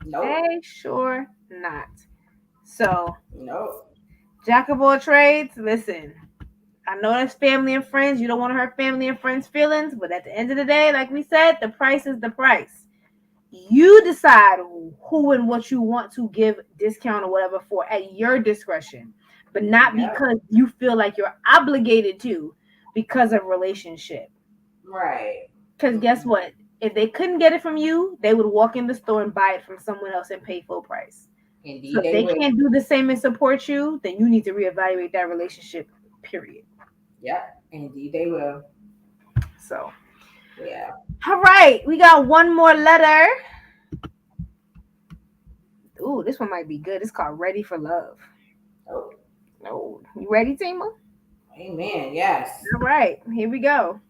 Nope. They sure not. So, Nope. jack of all trades. Listen, I know that's family and friends. You don't want to hurt family and friends' feelings, but at the end of the day, like we said, the price is the price. You decide who and what you want to give discount or whatever for at your discretion, but not Yep. because you feel like you're obligated to because of relationship. Right. Because guess Mm-mm. what? If they couldn't get it from you, they would walk in the store and buy it from someone else and pay full price. So Indeed, if they they will. can't do the same and support you, then you need to reevaluate that relationship, period. Yep. Indeed, they will. So, Yeah. all right, we got one more letter. Ooh, this one might be good. It's called Ready for Love. Oh, Oh, you ready, Tima? amen. Yes. All right, here we go.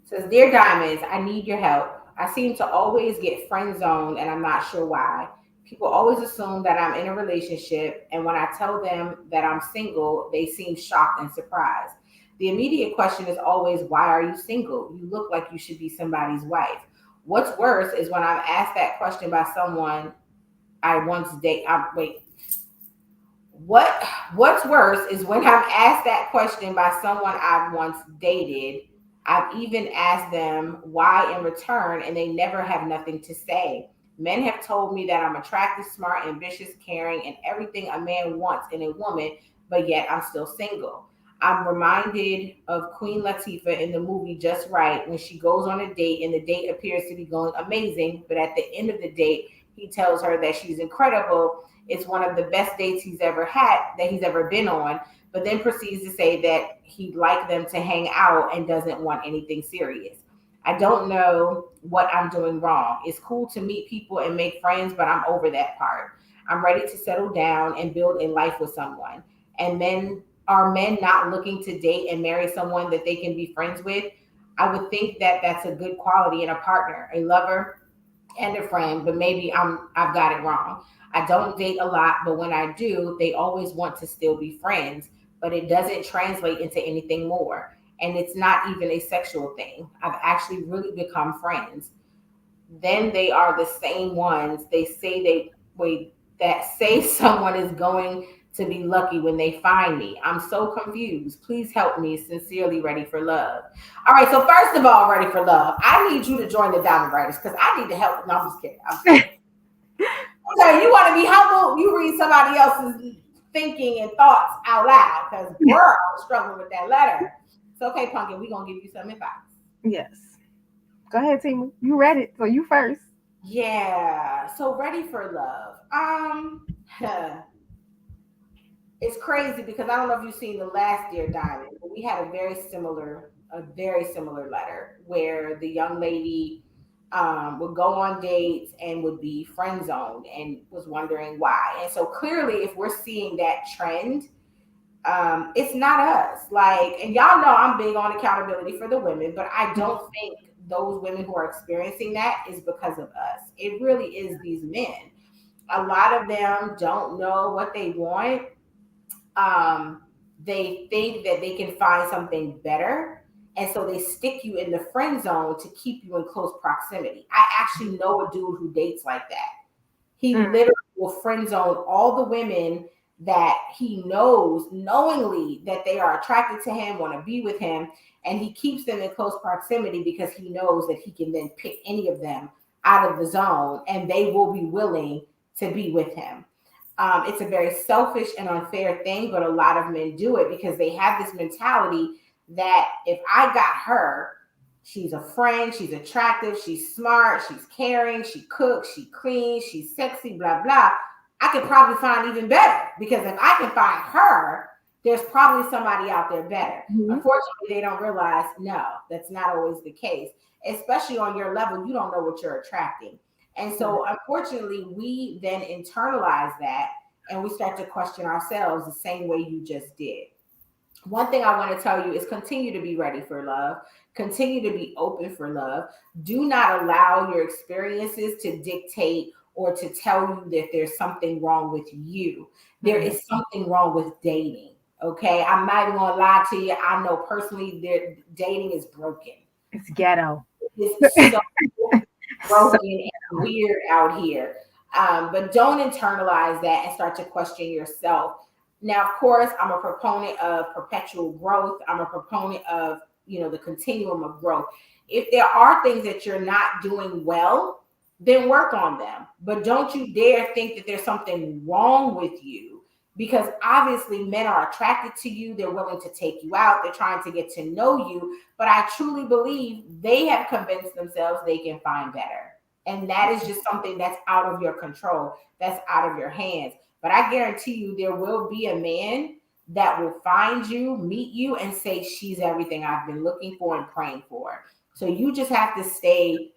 Says, Dear Diamonds, I need your help. I seem to always get friend zoned and I'm not sure why. People always assume that I'm in a relationship, and when I tell them that I'm single, they seem shocked and surprised. The immediate question is always, why are you single? You look like you should be somebody's wife. What's worse is when I'm asked that question by someone I once date. Wait, what? What's worse is when I'm asked that question by someone I've once dated. I've even asked them why in return, and they never have nothing to say. Men have told me that I'm attractive, smart, ambitious, caring, and everything a man wants in a woman, but yet I'm still single. I'm reminded of Queen Latifah in the movie Just Right when she goes on a date and the date appears to be going amazing, but at the end of the date, he tells her that she's incredible. It's one of the best dates he's ever had, that he's ever been on, but then proceeds to say that he'd like them to hang out and doesn't want anything serious. I don't know what I'm doing wrong. It's cool to meet people and make friends, but I'm over that part. I'm ready to settle down and build a life with someone. And men are men not looking to date and marry someone that they can be friends with? I would think that that's a good quality in a partner, a lover, and a friend, but maybe I've got it wrong. I don't date a lot, but when I do, they always want to still be friends, but it doesn't translate into anything more. And it's not even a sexual thing. I've actually really become friends. Then they are the same ones they say they wait that say someone is going to be lucky when they find me. I'm so confused. Please help me. Sincerely, ready for love. All right. So first of all, ready for love. I need you to join the Diamond Writers because I need to help. No, I'm just kidding. I'm just kidding. Okay, you want to be humble? You read somebody else's thinking and thoughts out loud because girl, I'm struggling with that letter. So okay, Pumpkin, we gonna give you some advice. Yes. Go ahead, Tima. You read it, so you first. Yeah. So ready for love. It's crazy because I don't know if you've seen the last Dear Diamond, but we had a very similar letter where the young lady would go on dates and would be friend zoned and was wondering why. And so clearly, if we're seeing that trend, it's not us. Like, and y'all know I'm big on accountability for the women, but I don't think those women who are experiencing that is because of us. It really is these men. A lot of them don't know what they want. um, they think that they can find something better. And so they stick you in the friend zone to keep you in close proximity. I actually know a dude who dates like that. He Mm, literally will friend zone all the women that he knows knowingly that they are attracted to him, want to be with him, and he keeps them in close proximity because he knows that he can then pick any of them out of the zone and they will be willing to be with him. It's a very selfish and unfair thing, but a lot of men do it because they have this mentality that if I got her, she's a friend, she's attractive, she's smart, she's caring, she cooks, she cleans, she's sexy, blah, blah. I could probably find even better because if I can find her, there's probably somebody out there better. mhm. Unfortunately, they don't realize no, that's not always the case. Especially on your level, you don't know what you're attracting. And Right. so, unfortunately, we then internalize that and we start to question ourselves the same way you just did. One thing I want to tell you is continue to be ready for love, continue to be open for love. Do not allow your experiences to dictate or to tell you that there's something wrong with you. There Mm. is something wrong with dating. Okay, I'm not even gonna lie to you. I know personally that dating is broken. It's ghetto. It's so So broken and weird out here. But don't internalize that and start to question yourself. Now, of course, I'm a proponent of perpetual growth. I'm a proponent of the continuum of growth. If there are things that you're not doing well, then work on them. But don't you dare think that there's something wrong with you because obviously men are attracted to you. They're willing to take you out. They're trying to get to know you. But I truly believe they have convinced themselves they can find better. And that is just something that's out of your control, that's out of your hands. But I guarantee you, there will be a man that will find you, meet you, and say, she's everything I've been looking for and praying for. So you just have to stay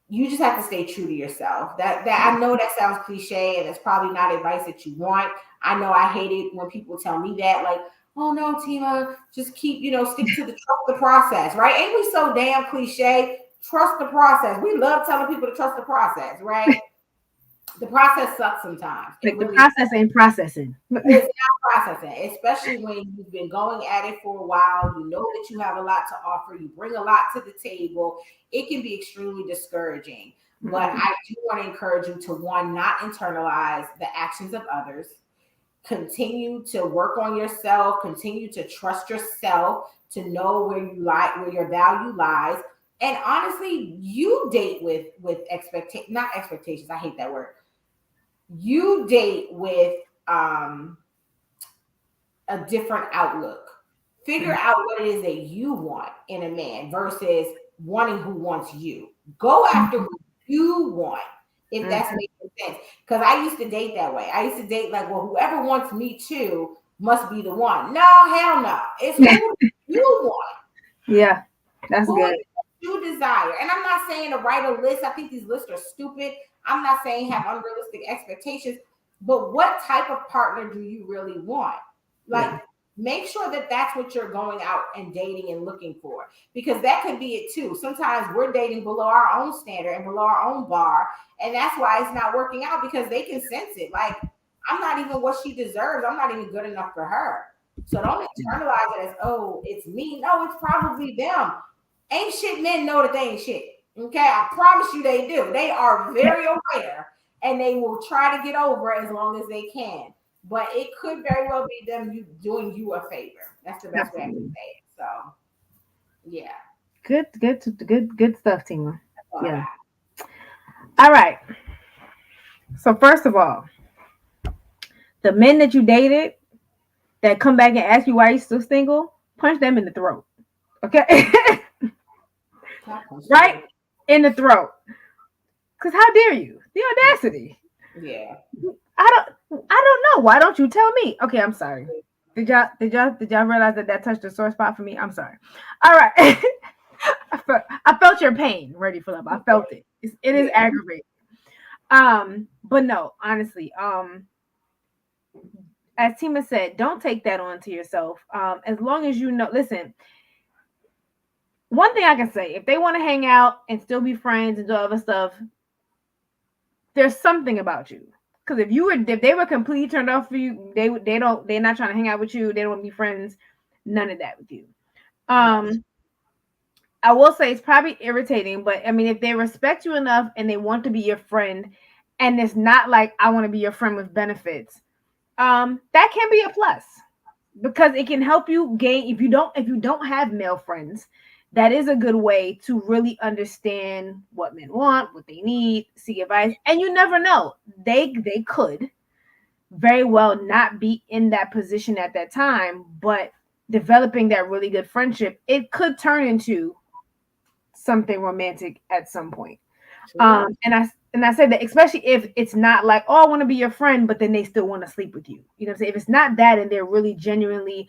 true to yourself. That I know that sounds cliche and it's probably not advice that you want. I know I hate it when people tell me that, like, oh no, Tima, just keep, stick to the trust the process, right? Ain't we so damn cliche? Trust the process. We love telling people to trust the process, right? The process sucks sometimes. It like the really process ain't processing. it's not processing, especially when you've been going at it for a while. You know that you have a lot to offer. You bring a lot to the table. It can be extremely discouraging. But Mhm. I do want to encourage you to one, not internalize the actions of others. Continue to work on yourself. Continue to trust yourself to know where you lie, where your value lies. And honestly, you date with expectation, not expectations. I hate that word. You date with um a different outlook. Figure Mhm. out what it is that you want in a man versus wanting who wants you. Go after who you want, if that's Mhm. making sense. Because I used to date that way. I used to date like, well, whoever wants me too must be the one. No, hell no. It's who you want. Yeah, that's Who is good. it that you desire? And I'm not saying to write a list. I think these lists are stupid. I'm not saying have unrealistic expectations, but what type of partner do you really want? Like, Yeah. make sure that that's what you're going out and dating and looking for, because that could be it too. Sometimes we're dating below our own standard and below our own bar, and that's why it's not working out, because they can sense it. Like, I'm not even what she deserves. I'm not even good enough for her. So don't internalize it as, oh, it's me. No, it's probably them. Ain't shit men know that they ain't shit. Okay, I promise you they do. They are very aware, and they will try to get over as long as they can. But it could very well be them doing you a favor. That's the best way I can Absolutely. say it. So yeah, Good stuff, Tima. that's all I Yeah. got. All right. So first of all, the men that you dated that come back and ask you why you still single, punch them in the throat. Okay? Not punch the Right throat. in the throat. Cause how dare you? The audacity. Yeah. I don't know. Why don't you tell me? Okay, I'm sorry. Did y'all realize that touched the sore spot for me? I'm sorry. All right. I felt your pain, Ready for Love. I felt it. It is Yeah. aggravating. But no, honestly, as Tima said, don't take that on to yourself. As long as you know, listen, one thing I can say, if they want to hang out and still be friends and do other stuff, there's something about you. Because if they were completely turned off for you, they're not trying to hang out with you. They don't want to be friends. None of that with you. Right. Um, I will say it's probably irritating, but I mean, if they respect you enough and they want to be your friend, and it's not like I want to be your friend with benefits, that can be a plus because it can help you gain. If you don't have male friends, that is a good way to really understand what men want, what they need, seek advice, and you never know. They could very well not be in that position at that time, but developing that really good friendship, it could turn into something romantic at some point. True. And I said that especially if it's not like, oh, I want to be your friend, but then they still want to sleep with you. You know what I'm saying? If it's not that and they're really genuinely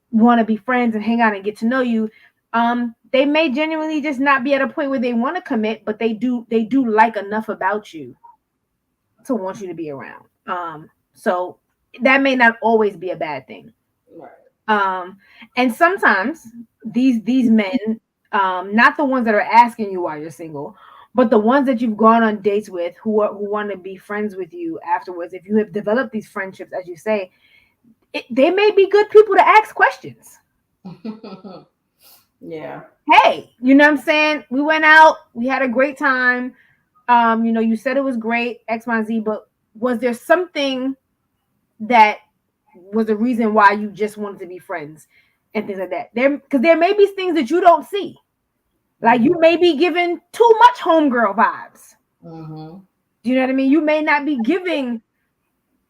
want to be friends and hang out and get to know you, they may genuinely just not be at a point where they want to commit, but they do like enough about you to want you to be around. So that may not always be a bad thing. Right. Um, and sometimes these men, not the ones that are asking you why you're single, but the ones that you've gone on dates with who want to be friends with you afterwards. If you have developed these friendships, as you say, they may be good people to ask questions. Yeah. Hey, you know what I'm saying? We went out, we had a great time. You said it was great, X, Y, Z, but was there something that was the reason why you just wanted to be friends and things like that? Because there may be things that you don't see. Like Mm-hmm. you may be giving too much homegirl vibes. Mm-hmm. Do you know what I mean? You may not be giving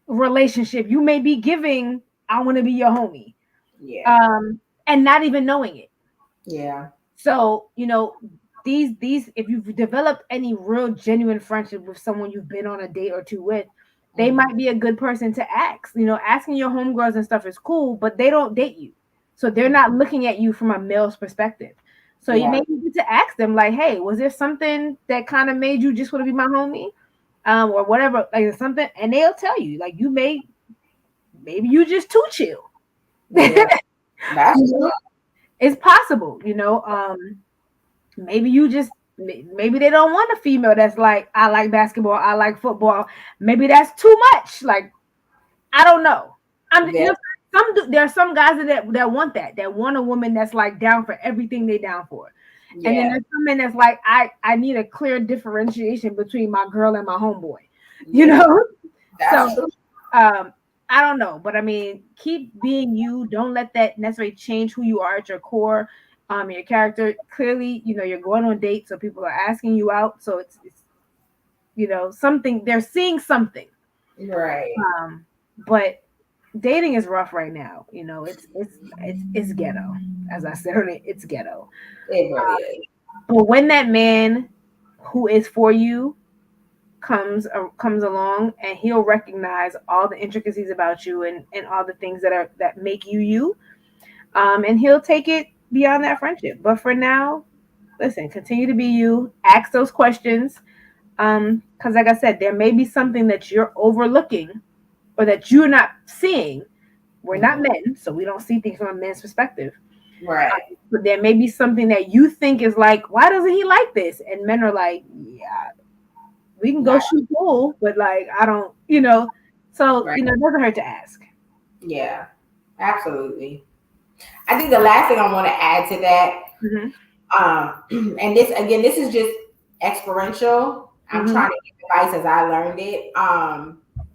relationship. You may be giving I want to be your homie. Yeah. And not even knowing it. Yeah. So, these if you've developed any real genuine friendship with someone you've been on a date or two with, they Mm-hmm. might be a good person to ask. Asking your homegirls and stuff is cool, but they don't date you. So they're not looking at you from a male's perspective. So you Yeah. may need to ask them, like, hey, was there something that kind of made you just want to be my homie? Or whatever, like something, and they'll tell you, like, maybe you just too chill. Yeah. That's true. It's possible, maybe you just maybe they don't want a female that's like, I like basketball, I like football. Maybe that's too much. Like, I don't know. I'm Yeah. there are some guys that want that want a woman that's like down for everything they down for. And then Yeah. there's some men that's like, I need a clear differentiation between my girl and my homeboy. You Yeah. know? That's So true. I don't know, but I mean, keep being you. Don't let that necessarily change who you are at your core, your character. Clearly, you're going on dates, so people are asking you out. So it's something they're seeing something. Right. But dating is rough right now. It's ghetto. As I said earlier, it's ghetto. It really is. But when that man who is for you comes along, and he'll recognize all the intricacies about you and all the things that make you you, and he'll take it beyond that friendship. But for now, listen, continue to be you, ask those questions, because like I said, there may be something that you're overlooking or that you're not seeing We're not men, so we don't see things from a man's perspective. Right. But there may be something that you think is like, why doesn't he like this? And men are like, yeah, we can go Not shoot pool, but like, I don't, you know. So, right. you know, it doesn't hurt to ask. Yeah. Absolutely. I think the last thing I want to add to that, Mm-hmm. and this again, this is just experiential. I'm Mm-hmm. trying to give advice as I learned it.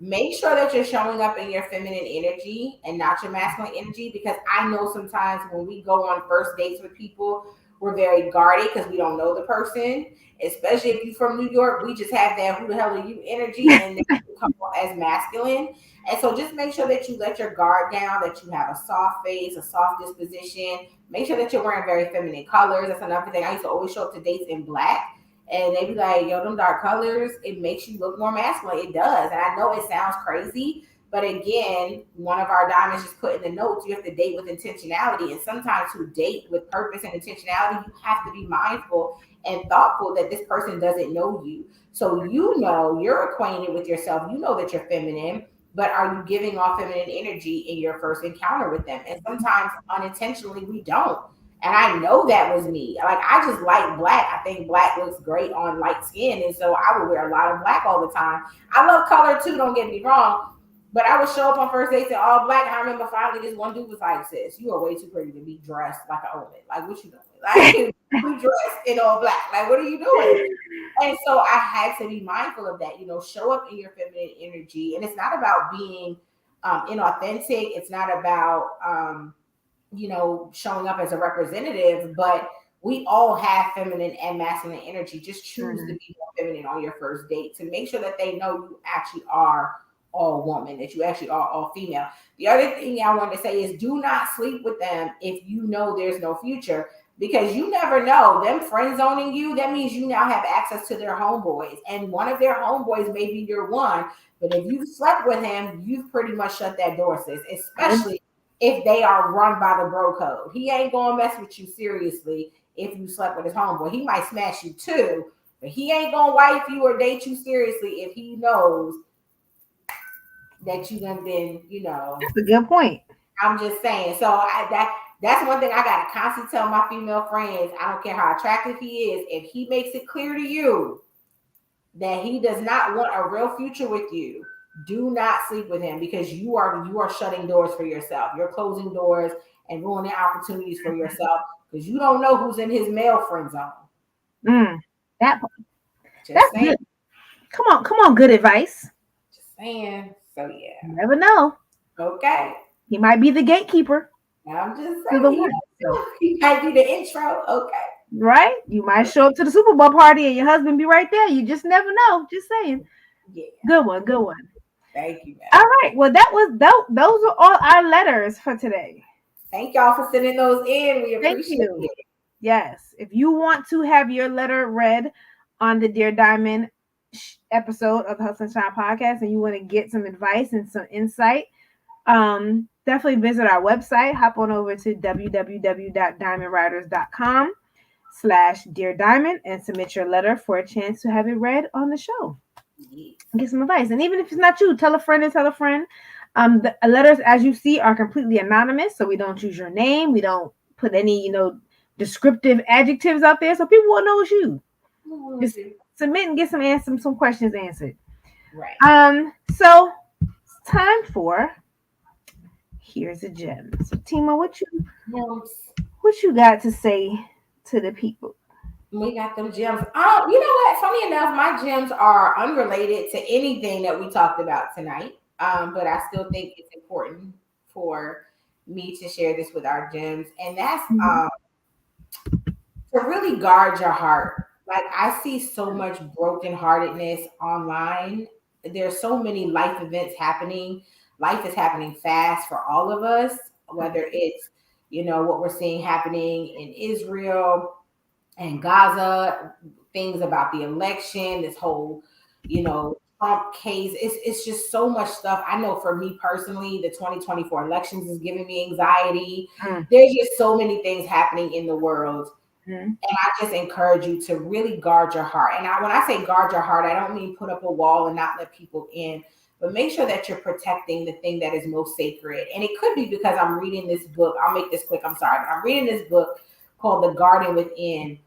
Make sure that you're showing up in your feminine energy and not your masculine energy, because I know sometimes when we go on first dates with people, we're very guarded because we don't know the person. Especially if you're from New York, we just have that "who the hell are you" energy, and then you come off as masculine. And so just make sure that you let your guard down, that you have a soft face, a soft disposition. Make sure that you're wearing very feminine colors. That's another thing. I used to always show up to dates in black. And they be like, yo, them dark colors, it makes you look more masculine. It does. And I know it sounds crazy, but again, one of our diamonds just put in the notes, you have to date with intentionality. And sometimes to date with purpose and intentionality, you have to be mindful and thoughtful that this person doesn't know you. So you know you're acquainted with yourself. You know that you're feminine, but are you giving off feminine energy in your first encounter with them? And sometimes unintentionally we don't. And I know that was me. Like I just like black. I think black looks great on light skin. And so I would wear a lot of black all the time. I love color too, don't get me wrong. But I would show up on first dates in all black. And I remember finally this one dude was like, sis, you are way too pretty to be dressed like an omen. Like what you doing? Like you dressed in all black. Like what are you doing? And so I had to be mindful of that, show up in your feminine energy. And it's not about being inauthentic. It's not about, showing up as a representative, but we all have feminine and masculine energy. Just choose to Mm-hmm. be more feminine on your first date to make sure that they know you actually are all woman, that you actually are all female. The other thing I wanted to say is do not sleep with them if you know there's no future, because you never know. Them friend zoning you, that means you now have access to their homeboys, and one of their homeboys may be your one. But if you've slept with him, you've pretty much shut that door, sis, especially if they are run by the bro code. He ain't gonna mess with you seriously if you slept with his homeboy. He might smash you too, but he ain't gonna wife you or date you seriously if he knows that you done been, That's a good point. I'm just saying. So that's one thing I gotta constantly tell my female friends. I don't care how attractive he is, if he makes it clear to you that he does not want a real future with you, do not sleep with him, because you are shutting doors for yourself. You're closing doors and ruining opportunities for yourself, because you don't know who's in his male friend zone. Mm, that Just that's saying. good. Come on, good advice. Just saying. So yeah. You never know. Okay. He might be the gatekeeper I'm just to the saying. one. So, He might be the intro. Okay. right? You might show up to the Super Bowl party and your husband be right there. You just never know. Just saying. Yeah. Good one. Good one. Thank you, man. All right. Well, those are all our letters for today. Thank y'all for sending those in. We Thank appreciate you. it. Yes. If you want to have your letter read on the Dear Diamond episode of the Hustle and Shine podcast, and you want to get some advice and some insight, definitely visit our website. Hop on over to www.diamondwriters.com/Dear Diamond and submit your letter for a chance to have it read on the show. Yeah. Get some advice. And even if it's not you, tell a friend and tell a friend. The letters, as you see, are completely anonymous, so we don't choose your name. We don't put any, descriptive adjectives out there, so people won't know it's you. Just submit and get some questions answered. Right. So it's time for Here's a Gem. So Tima, what you got to say to the people? We got them gems. Oh, you know what? Funny enough, my gems are unrelated to anything that we talked about tonight. But I still think it's important for me to share this with our gems, and that's Mhm. to really guard your heart. Like I see so much brokenheartedness online. There's so many life events happening. Life is happening fast for all of us, whether it's what we're seeing happening in Israel and Gaza, things about the election, this whole, Trump case. It's just so much stuff. I know for me personally, the 2024 elections is giving me anxiety. Mm. There's just so many things happening in the world. Mm. And I just encourage you to really guard your heart. And when I say guard your heart, I don't mean put up a wall and not let people in. but make sure that you're protecting the thing that is most sacred. And it could be because I'm reading this book. I'll make this quick. I'm sorry, but I'm reading this book called The Garden Within.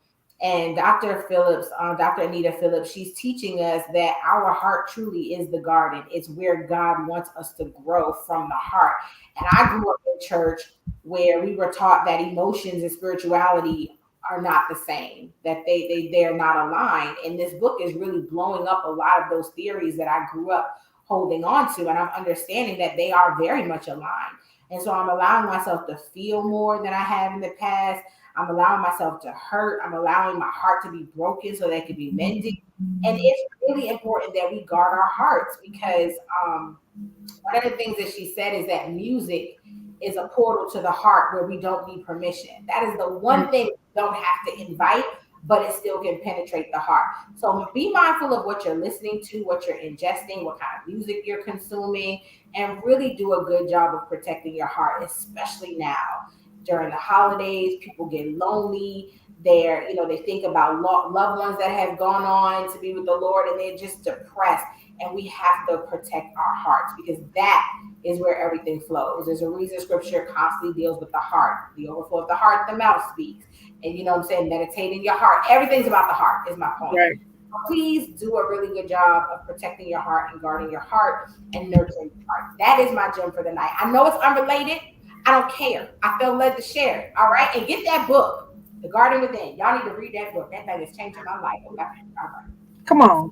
And Dr. Phillips, Dr. Anita Phillips, she's teaching us that our heart truly is the garden. It's where God wants us to grow from the heart. And I grew up in church where we were taught that emotions and spirituality are not the same, that they're not aligned. And this book is really blowing up a lot of those theories that I grew up holding on to. And I'm understanding that they are very much aligned. And so I'm allowing myself to feel more than I have in the past. I'm allowing myself to hurt. I'm allowing my heart to be broken so that it can be mended. And it's really important that we guard our hearts because one of the things that she said is that music is a portal to the heart where we don't need permission. That is the one thing we don't have to invite, but it still can penetrate the heart. So be mindful of what you're listening to, what you're ingesting, what kind of music you're consuming, and really do a good job of protecting your heart, especially now during the holidays. People get lonely. They think about loved ones that have gone on to be with the Lord, and they're just depressed. And we have to protect our hearts because that is where everything flows. There's a reason scripture constantly deals with the heart. The overflow of the heart, the mouth speaks. And you know what I'm saying? Meditate in your heart. Everything's about the heart, is my point. Right. Please do a really good job of protecting your heart and guarding your heart and nurturing your heart. That is my gem for the night. I know it's unrelated. I don't care. I feel led to share it. All right. And get that book, The Garden Within. Y'all need to read that book. That thing is changing my life. Okay. All right. Come on,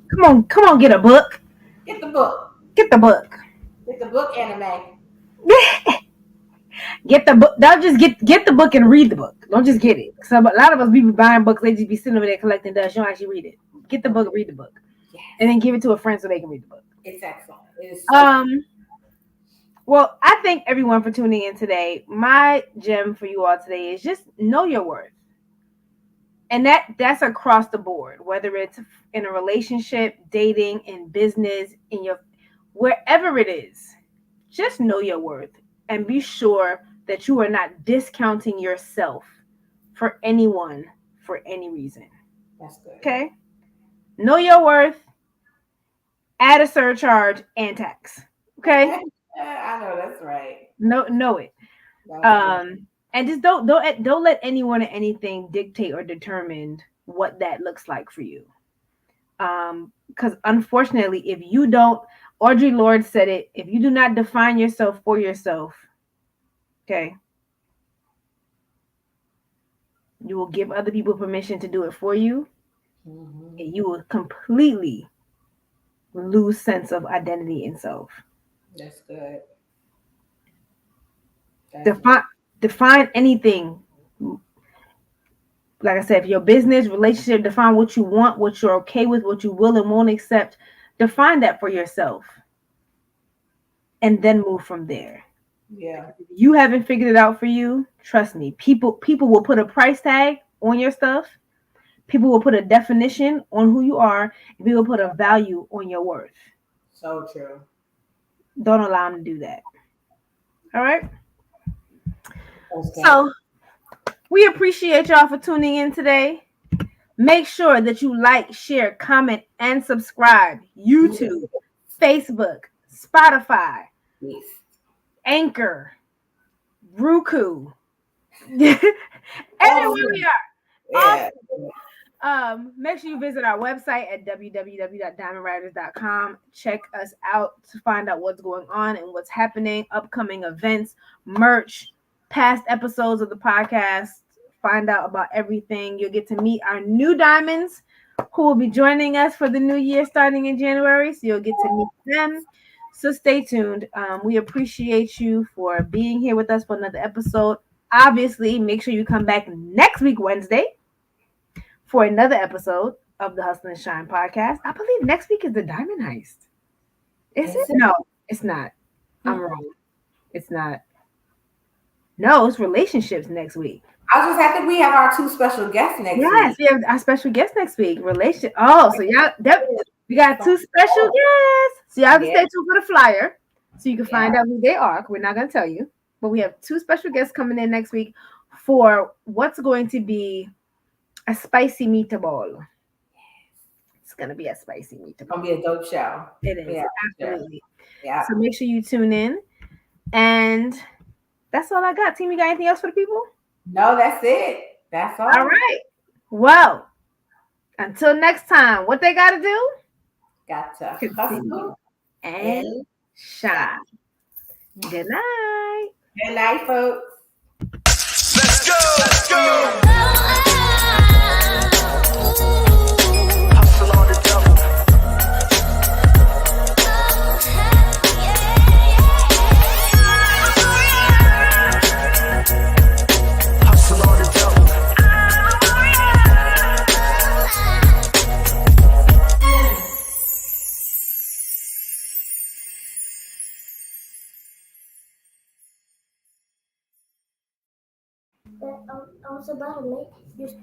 get a book. Get the book. Get the book. Get the book, anime. Get the book. Don't just get the book and read the book. Don't just get it. So a lot of us be buying books, they just be sitting over there collecting dust. You don't actually read it. Get the book, read the book. Yes. And then give it to a friend so they can read the book. It's excellent. It is so Well, I thank everyone for tuning in today. My gem for you all today is just know your worth. And that's across the board, whether it's in a relationship, dating, in business, in your wherever it is. Just know your worth and be sure that you are not discounting yourself for anyone for any reason. That's good. Okay? Know your worth, add a surcharge and tax. Okay? I know that's right. Know it. And just don't let anyone or anything dictate or determine what that looks like for you. Because unfortunately, if you don't, Audre Lorde said it, if you do not define yourself for yourself, okay, you will give other people permission to do it for you, and you will completely lose sense of identity and self. That's good. Define anything. Like I said, if your business, relationship, define what you want, what you're okay with, what you will and won't accept. Define that for yourself. And then move from there. Yeah. If you haven't figured it out for you, trust me, people will put a price tag on your stuff. People will put a definition on who you are, and people will put a value on your worth. So true. Don't allow them to do that. All right? So we appreciate y'all for tuning in today. Make sure that you like, share, comment, and subscribe. YouTube, Facebook, Spotify, Anchor, Roku. Everywhere we are. Make sure you visit our website at www.diamondriders.com. Check us out to find out what's going on and what's happening, upcoming events, merch, past episodes of the podcast. Find out about everything. You'll get to meet our new diamonds who will be joining us for the new year starting in January. So you'll get to meet them. So stay tuned. We appreciate you for being here with us for another episode. Obviously, make sure you come back next week, Wednesday, for another episode of the Hustle and Shine podcast. I believe next week is the Diamond Heist. Is it? No, it's not. I'm wrong. It's not. No, it's relationships next week. I was just happy we have our two special guests next week. Yes, we have our special guests next week. Relationship. Oh, so y'all, we got two special guests. So y'all have to stay tuned for the flyer so you can find out who they are. We're not going to tell you, but we have two special guests coming in next week for what's going to be a spicy meatball. gonna be a spicy It's gonna be a meatball. dope show. It is Yeah, sure. absolutely. Yeah. So make sure you tune in, and that's all I got. Team, you got anything else for the people? No, that's it. That's All all. right. Well, until next time, what they got to do? Got to Continue hustle and and shine. shine. Good night. Good night, folks. Let's go, let's go. Hustle on the double. Hustle on the double. I was about to make you